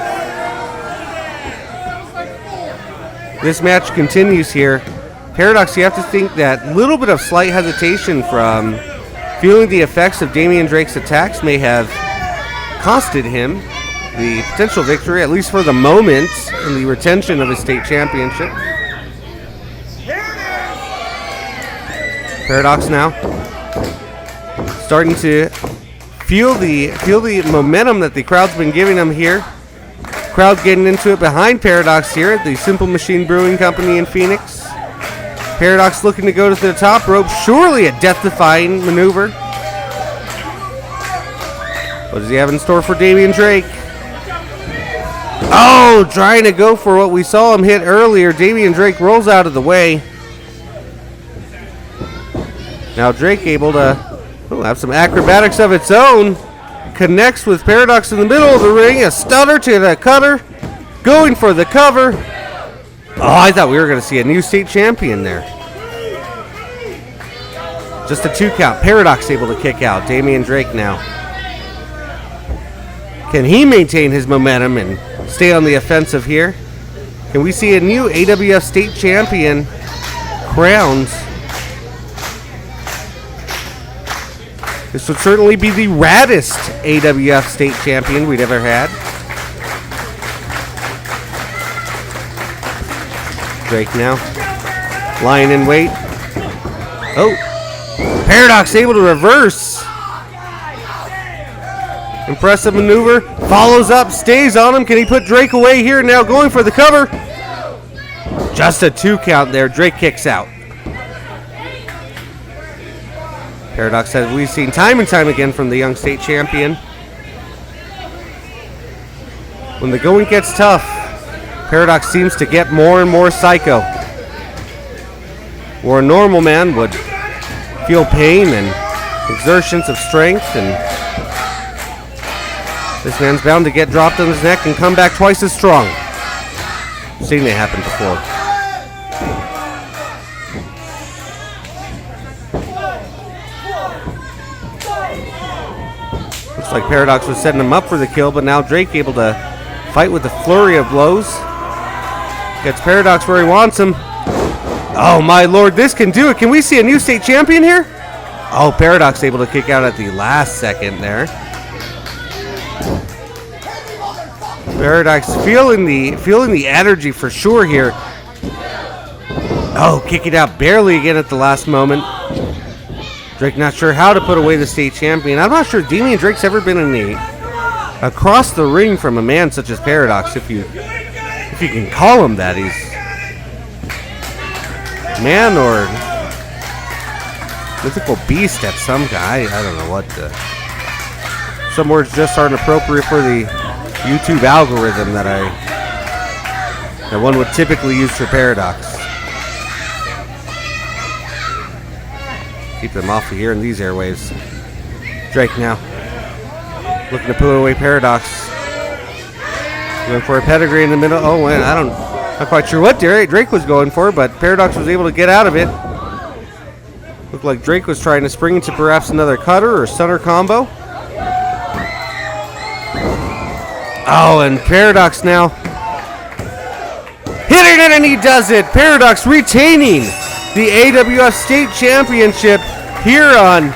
This match continues here. Paradox, you have to think that little bit of slight hesitation from feeling the effects of Damian Drake's attacks may have costed him the potential victory, at least for the moment, in the retention of his state championship. Paradox now starting to feel the momentum that the crowd's been giving him here. Crowd getting into it behind Paradox here at the Simple Machine Brewing Company in Phoenix. Paradox looking to go to the top rope. Surely a death-defying maneuver. What does he have in store for Damian Drake? Oh, trying to go for what we saw him hit earlier. Damian Drake rolls out of the way. Now Drake able to have some acrobatics of its own. connects with Paradox in the middle of the ring. A stutter to the cutter. Going for the cover. Oh, I thought we were going to see a new state champion there. Just a 2 count. Paradox able to kick out. Damian Drake now. Can he maintain his momentum and stay on the offensive here? Can we see a new AWF state champion crowned? This would certainly be the raddest AWF state champion we'd ever had. Drake now. Lying in wait. Oh. Paradox able to reverse. Impressive maneuver. Follows up. Stays on him. Can he put Drake away here? Now going for the cover. Just a 2 count there. Drake kicks out. Paradox says we've seen time and time again from the young state champion. When the going gets tough, Paradox seems to get more and more psycho. Where a normal man would feel pain and exertions of strength, and this man's bound to get dropped on his neck and come back twice as strong. Seen it happen before. Looks like Paradox was setting him up for the kill, but now Drake able to fight with a flurry of blows. Gets Paradox where he wants him. Oh my lord, this can do it. Can we see a new state champion here? Oh, Paradox able to kick out at the last second there. Paradox feeling the energy for sure here. Oh, kicking out barely again at the last moment. Drake not sure how to put away the state champion. I'm not sure Damian Drake's ever been in across the ring from a man such as Paradox, if you can call him that. He's man or mythical beast at some guy. I don't know what some words just aren't appropriate for the YouTube algorithm that one would typically use for Paradox. Keep them off of here in these airwaves. Drake now looking to put away Paradox. Going for a pedigree in the middle. Oh, and not quite sure what Drake was going for, but Paradox was able to get out of it. Looked like Drake was trying to spring into perhaps another cutter or stunner combo. Oh, and Paradox now hitting it, and he does it. Paradox retaining the AWF State Championship here on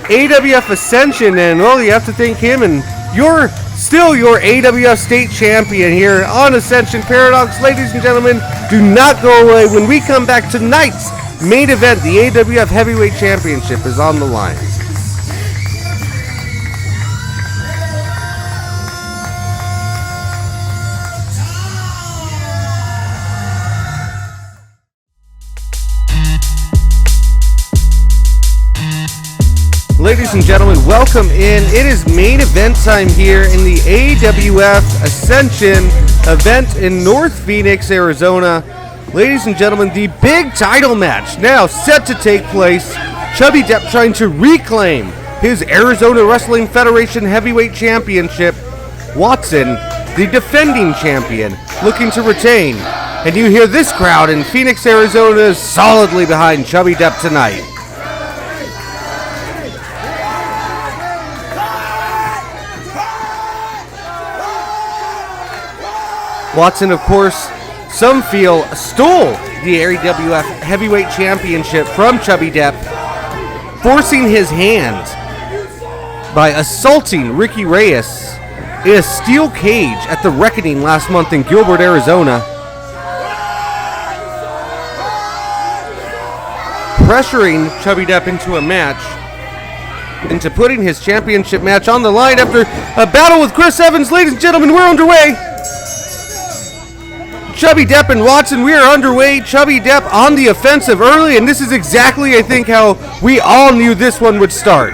AWF Ascension, and well, you have to thank him, and you're still your AWF State Champion here on Ascension. Paradox, ladies and gentlemen, do not go away. When we come back, tonight's main event, the AWF Heavyweight Championship, is on the line. Ladies and gentlemen, welcome in. It is main event time here in the AWF Ascension event in North Phoenix, Arizona. Ladies and gentlemen, the big title match now set to take place. Chubby Depp trying to reclaim his Arizona Wrestling Federation Heavyweight Championship. Watson, the defending champion, looking to retain. And you hear this crowd in Phoenix, Arizona, solidly behind Chubby Depp tonight. Watson, of course, some feel stole the AWF Heavyweight Championship from Chubby Depp, forcing his hand by assaulting Ricky Rayez in a steel cage at the Reckoning last month in Gilbert, Arizona. Pressuring Chubby Depp into a match, into putting his championship match on the line after a battle with Chris Evans. Ladies and gentlemen, we're underway. Chubby Depp and Watson, we are underway. Chubby Depp on the offensive early, and this is exactly, I think, how we all knew this one would start.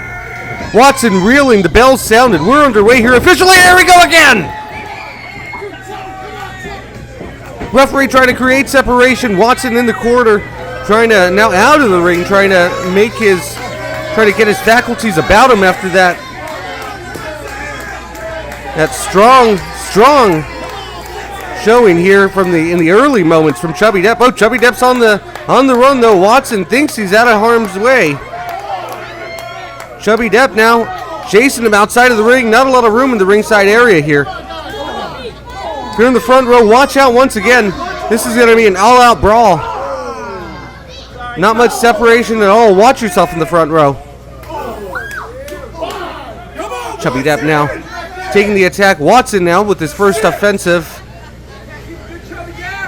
Watson reeling, the bells sounded. We're underway here officially. Here we go again! Referee trying to create separation. Watson in the corner, trying to, now out of the ring, trying to get his faculties about him after that That strong showing here in the early moments from Chubby Depp. Oh, Chubby Depp's on the run though. Watson thinks he's out of harm's way. Chubby Depp now chasing him outside of the ring. Not a lot of room in the ringside area here. If you're in the front row, watch out once again. This is going to be an all-out brawl. Not much separation at all. Watch yourself in the front row. Chubby Depp now taking the attack. Watson now with his first offensive,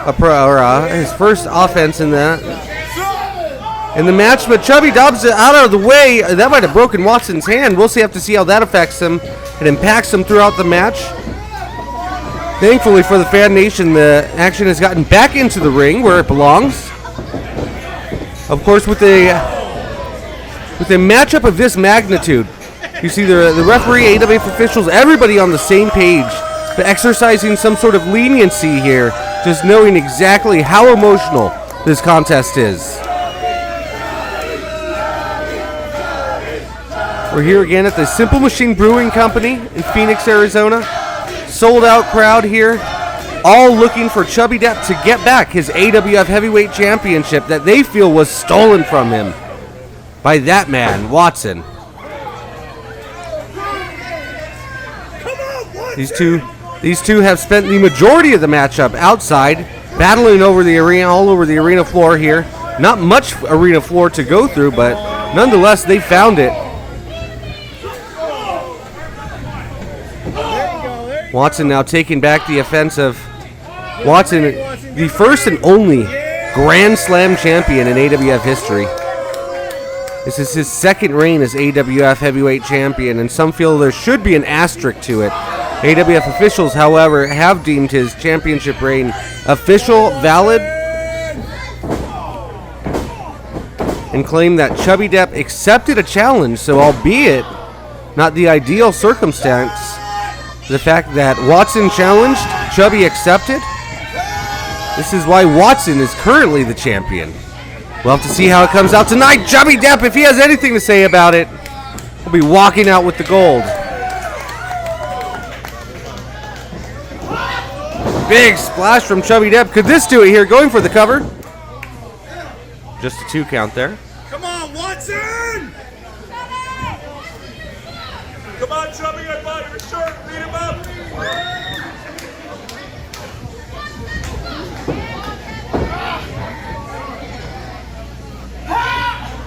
his first offense in the match. But Chubby Depp's out of the way. That might have broken Watson's hand. We'll have to see how that affects him. It impacts him throughout the match. Thankfully for the fan nation, the action has gotten back into the ring where it belongs. Of course, with a matchup of this magnitude, you see the referee, AWF officials, everybody on the same page, but exercising some sort of leniency here, just knowing exactly how emotional this contest is. We're here again at the Simple Machine Brewing Company in Phoenix, Arizona. Sold out crowd here, all looking for Chubby Depp to get back his AWF Heavyweight Championship that they feel was stolen from him by that man, Watson. These two have spent the majority of the matchup outside, battling over the arena, all over the arena floor here. Not much arena floor to go through, but nonetheless, they found it. Watson now taking back the offensive. Watson, the first and only Grand Slam champion in AWF history. This is his second reign as AWF Heavyweight Champion, and some feel there should be an asterisk to it. AWF officials, however, have deemed his championship reign official, valid, and claim that Chubby Depp accepted a challenge, so albeit not the ideal circumstance, the fact that Watson challenged, Chubby accepted, this is why Watson is currently the champion. We'll have to see how it comes out tonight. Chubby Depp, if he has anything to say about it, will be walking out with the gold. Big splash from Chubby Depp. Could this do it here? Going for the cover. Just a 2 count there. Come on, Watson! Come on, Chubby, I bought your shirt. Beat him up.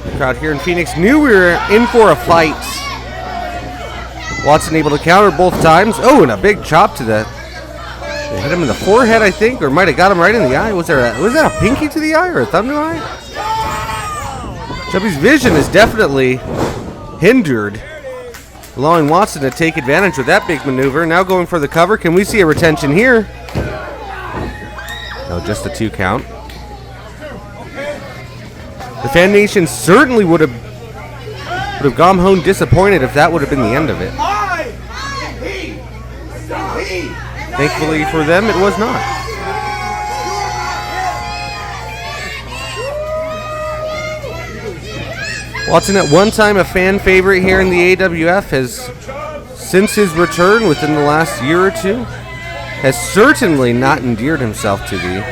The crowd here in Phoenix knew we were in for a fight. Watson able to counter both times. Oh, and a big chop to the... They hit him in the forehead, I think, or might have got him right in the eye. Was that a pinky to the eye or a thumb to the eye? Chubby's vision is definitely hindered, allowing Watson to take advantage of that big maneuver. Now going for the cover. Can we see a retention here? No, just a 2 count. The fan nation certainly would have gone home disappointed if that would have been the end of it. Thankfully for them, it was not. Watson, at one time a fan favorite here in the AWF, has, since his return within the last year or two, has certainly not endeared himself to the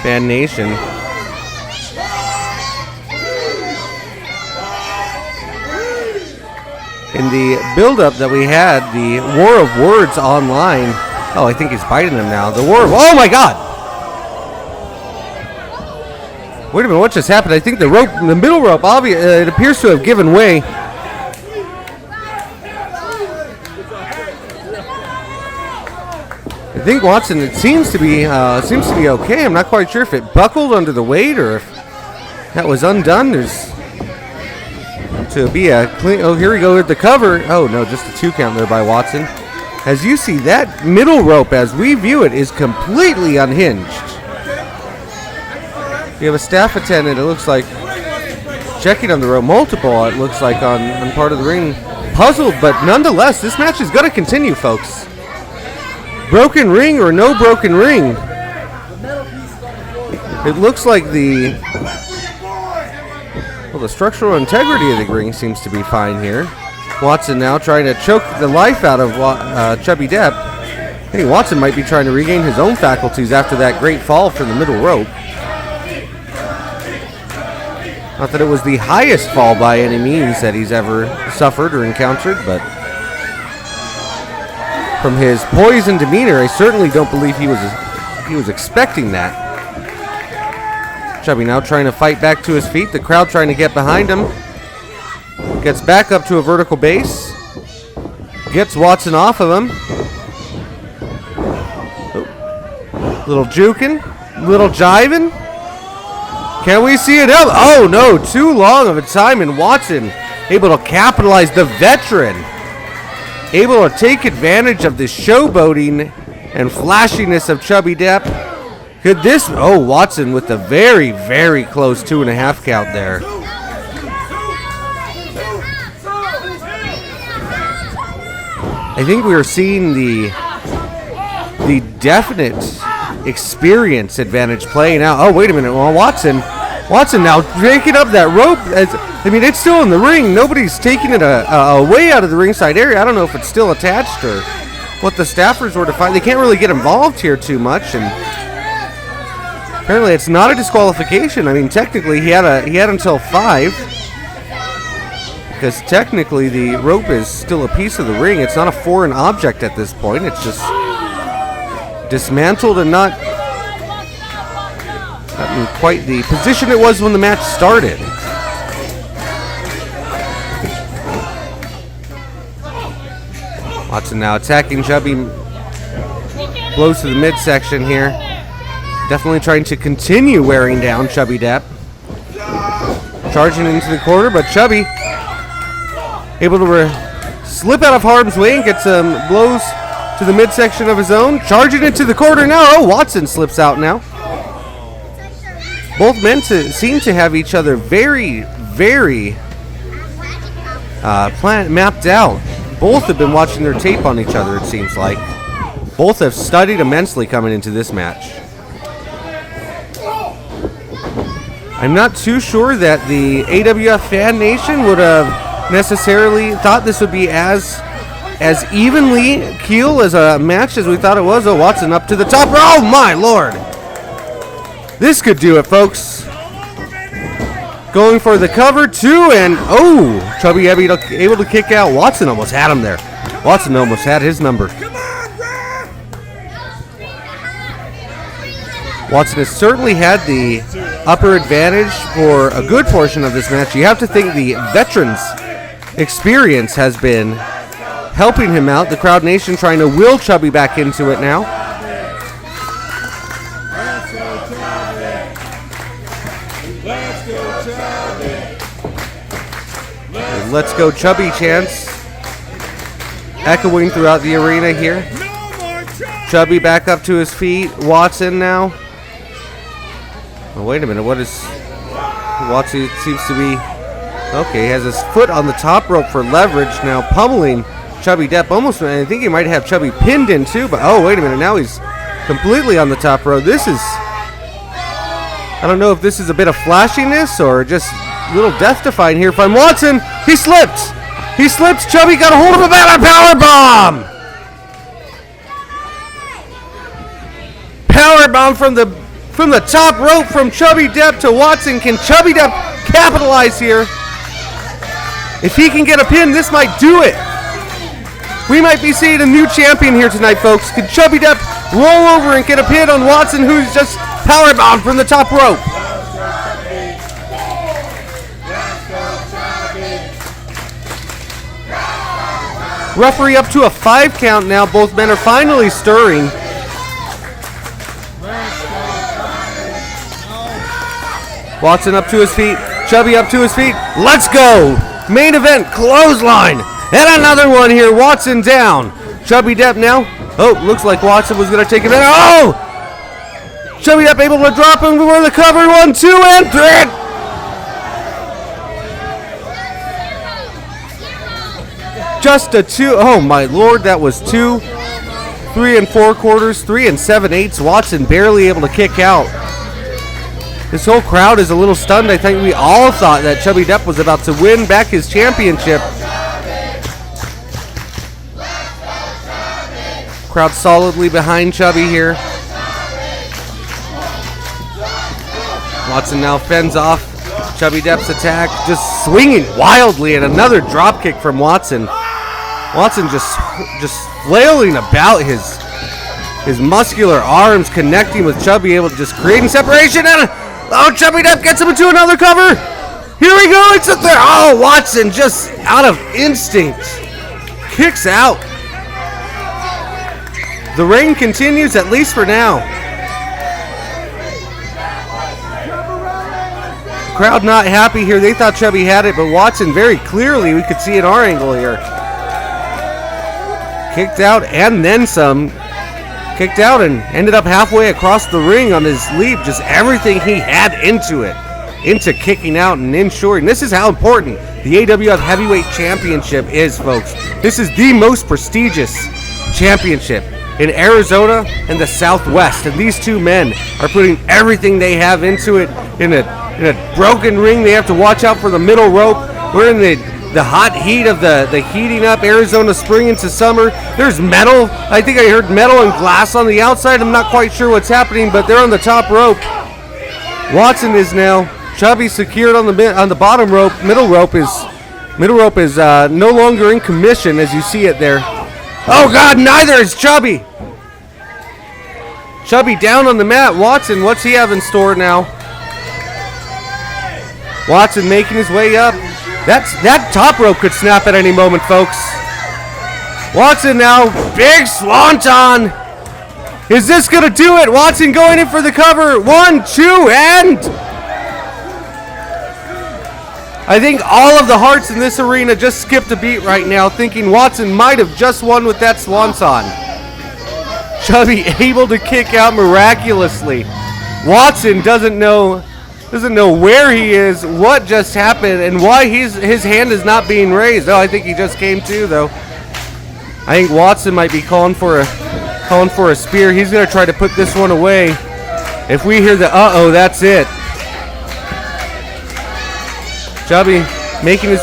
fan nation. In the build-up that we had, the war of words online. Oh, I think he's biting him now. The war of... Oh, my God! Wait a minute, what just happened? I think the rope, the middle rope, it appears to have given way. I think Watson, it seems to be okay. I'm not quite sure if it buckled under the weight or if that was undone. There's to be a clean... Oh, here we go with the cover. Oh, no, just a 2 count there by Watson. As you see, that middle rope, as we view it, is completely unhinged. You have a staff attendant, it looks like, checking on the rope. Multiple, it looks like, on part of the ring. Puzzled, but nonetheless, this match is going to continue, folks. Broken ring or no broken ring. It looks like the structural integrity of the ring seems to be fine here. Watson now trying to choke the life out of Chubby Depp. Hey, Watson might be trying to regain his own faculties after that great fall from the middle rope. Not that it was the highest fall by any means that he's ever suffered or encountered, but from his poise and demeanor, I certainly don't believe he was expecting that. Chubby now trying to fight back to his feet. The crowd trying to get behind him. Gets back up to a vertical base. Gets Watson off of him. Little juking. Little jiving. Can we see it up? Oh no, too long of a time, and Watson able to capitalize. The veteran able to take advantage of the showboating and flashiness of Chubby Depp. Could this... Oh, Watson with the very, very close 2.5 count there. I think we are seeing the definite experience advantage playing out. Oh, wait a minute. Well, Watson now breaking up that rope. I mean, it's still in the ring. Nobody's taking it away out of the ringside area. I don't know if it's still attached or what the staffers were to find. They can't really get involved here too much, and apparently it's not a disqualification. I mean, technically he had until 5, because technically the rope is still a piece of the ring. It's not a foreign object at this point. It's just dismantled and not in quite the position it was when the match started. Watson now attacking Chubby. Blows to the midsection here. Definitely trying to continue wearing down Chubby Depp. Charging into the corner, but Chubby able to slip out of harm's way and get some blows to the midsection of his own. Charging into the corner now. Oh, Watson slips out now. Both men seem to have each other very, very mapped out. Both have been watching their tape on each other, it seems like. Both have studied immensely coming into this match. I'm not too sure that the AWF fan nation would have necessarily thought this would be as evenly keel as a match as we thought it was. Oh, Watson up to the top. Oh, my Lord. This could do it, folks. Going for the cover, too, and oh, Chubby able to kick out. Watson almost had him there. Watson almost had his number. Watson has certainly had the upper advantage for a good portion of this match. You have to think the veterans' experience has been helping him out. The crowd nation trying to will Chubby back into it now. Let's go Chubby chants echoing throughout the arena here. Chubby back up to his feet. Watson now. Oh, wait a minute. What is... Watson seems to be... Okay, he has his foot on the top rope for leverage now, pummeling Chubby Depp. Almost, I think he might have Chubby pinned in too, but oh, wait a minute. Now he's completely on the top rope. This is... I don't know if this is a bit of flashiness or just a little death-defying here from Watson. He slipped. He slipped. Chubby got a hold of him and a powerbomb. Powerbomb from the top rope from Chubby Depp to Watson. Can Chubby Depp capitalize here? If he can get a pin, this might do it. We might be seeing a new champion here tonight, folks. Can Chubby Depp roll over and get a pin on Watson, who's just powerbombed from the top rope? Referee up to a 5 count now. Both men are finally stirring. Watson up to his feet. Chubby up to his feet. Let's go. Main event clothesline. And another one here. Watson down. Chubby Depp now. Oh, looks like Watson was going to take it. Oh! Chubby Depp able to drop him before the cover. 1, 2, and 3. Just a 2. Oh my Lord, that was 2, 3 and 4 quarters, 3 and 7/8. Watson barely able to kick out. This whole crowd is a little stunned. I think we all thought that Chubby Depp was about to win back his championship. Crowd solidly behind Chubby here. Watson now fends off Chubby Depp's attack, just swinging wildly at another drop kick from Watson. Watson just flailing about his muscular arms, connecting with Chubby, able to just creating separation. And Chubby Depp gets him into another cover. Here we go. It's up there. Oh, Watson just out of instinct kicks out. The reign continues, at least for now. Crowd not happy here. They thought Chubby had it, but Watson very clearly, we could see in our angle here, kicked out and then some. Kicked out and ended up halfway across the ring on his leap. Just everything he had into it, into kicking out and ensuring. This is how important the AWF Heavyweight Championship is, folks. This is the most prestigious championship in Arizona and the Southwest, and these two men are putting everything they have into it. In a broken ring, they have to watch out for the middle rope. We're in the hot heat of the heating up Arizona spring into summer. There's metal. I think I heard metal and glass on the outside. I'm not quite sure what's happening, but they're on the top rope. Watson is now. Chubby secured on the bottom rope. Middle rope is no longer in commission, as you see it there. Oh God, neither is Chubby. Chubby down on the mat. Watson, what's he have in store now? Watson making his way up. That top rope could snap at any moment, folks. Watson now, big swanton. Is this gonna do it? Watson going in for the cover. 1, 2, and I think all of the hearts in this arena just skipped a beat right now, thinking Watson might have just won with that swanton. Chubby able to kick out miraculously. Watson doesn't know where he is, what just happened, and why his hand is not being raised. Oh, I think he just came to, though. I think Watson might be calling for a spear. He's gonna try to put this one away. If we hear the uh-oh, that's it. Chubby making his...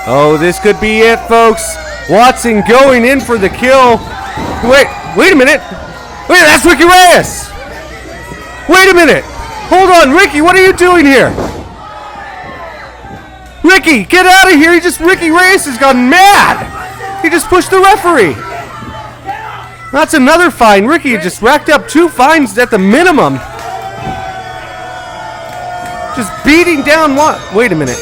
Oh, this could be it, folks. Watson going in for the kill. Wait a minute. Wait, that's Ricky Rayez. Wait a minute. Hold on, Ricky, what are you doing here? Ricky, get out of here. Ricky Rayez has gone mad. He just pushed the referee. That's another fine. Ricky just racked up 2 fines at the minimum. Just beating down what? Wait a minute.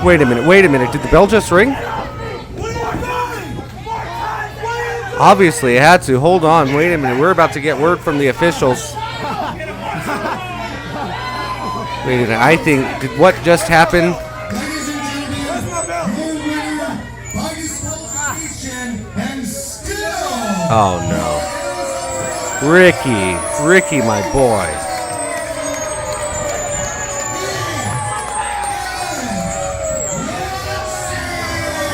Did the bell just ring? Obviously, it had to. Hold on. Wait a minute. We're about to get word from the officials. Wait a minute. I think, what just happened? Oh, no. Ricky, my boy.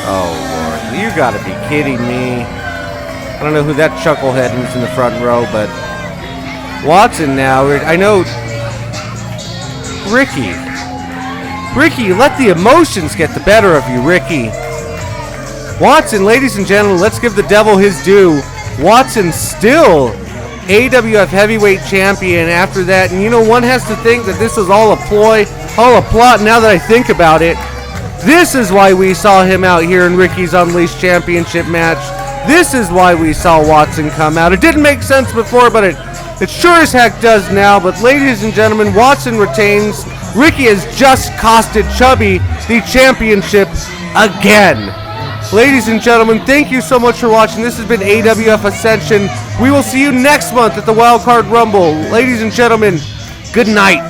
Oh, Lord. You gotta be kidding me. I don't know who that chucklehead is in the front row, but Watson now. I know. Ricky, let the emotions get the better of you, Ricky. Watson, ladies and gentlemen, let's give the devil his due. Watson still AWF Heavyweight Champion after that. And you know, one has to think that this was all a ploy, all a plot now that I think about it. This is why we saw him out here in Ricky's Unleashed Championship match. This is why we saw Watson come out. It didn't make sense before, but it sure as heck does now. But ladies and gentlemen, Watson retains. Ricky has just costed Chubby the championship again. Ladies and gentlemen, thank you so much for watching. This has been AWF Ascension. We will see you next month at the Wild Card Rumble. Ladies and gentlemen, good night.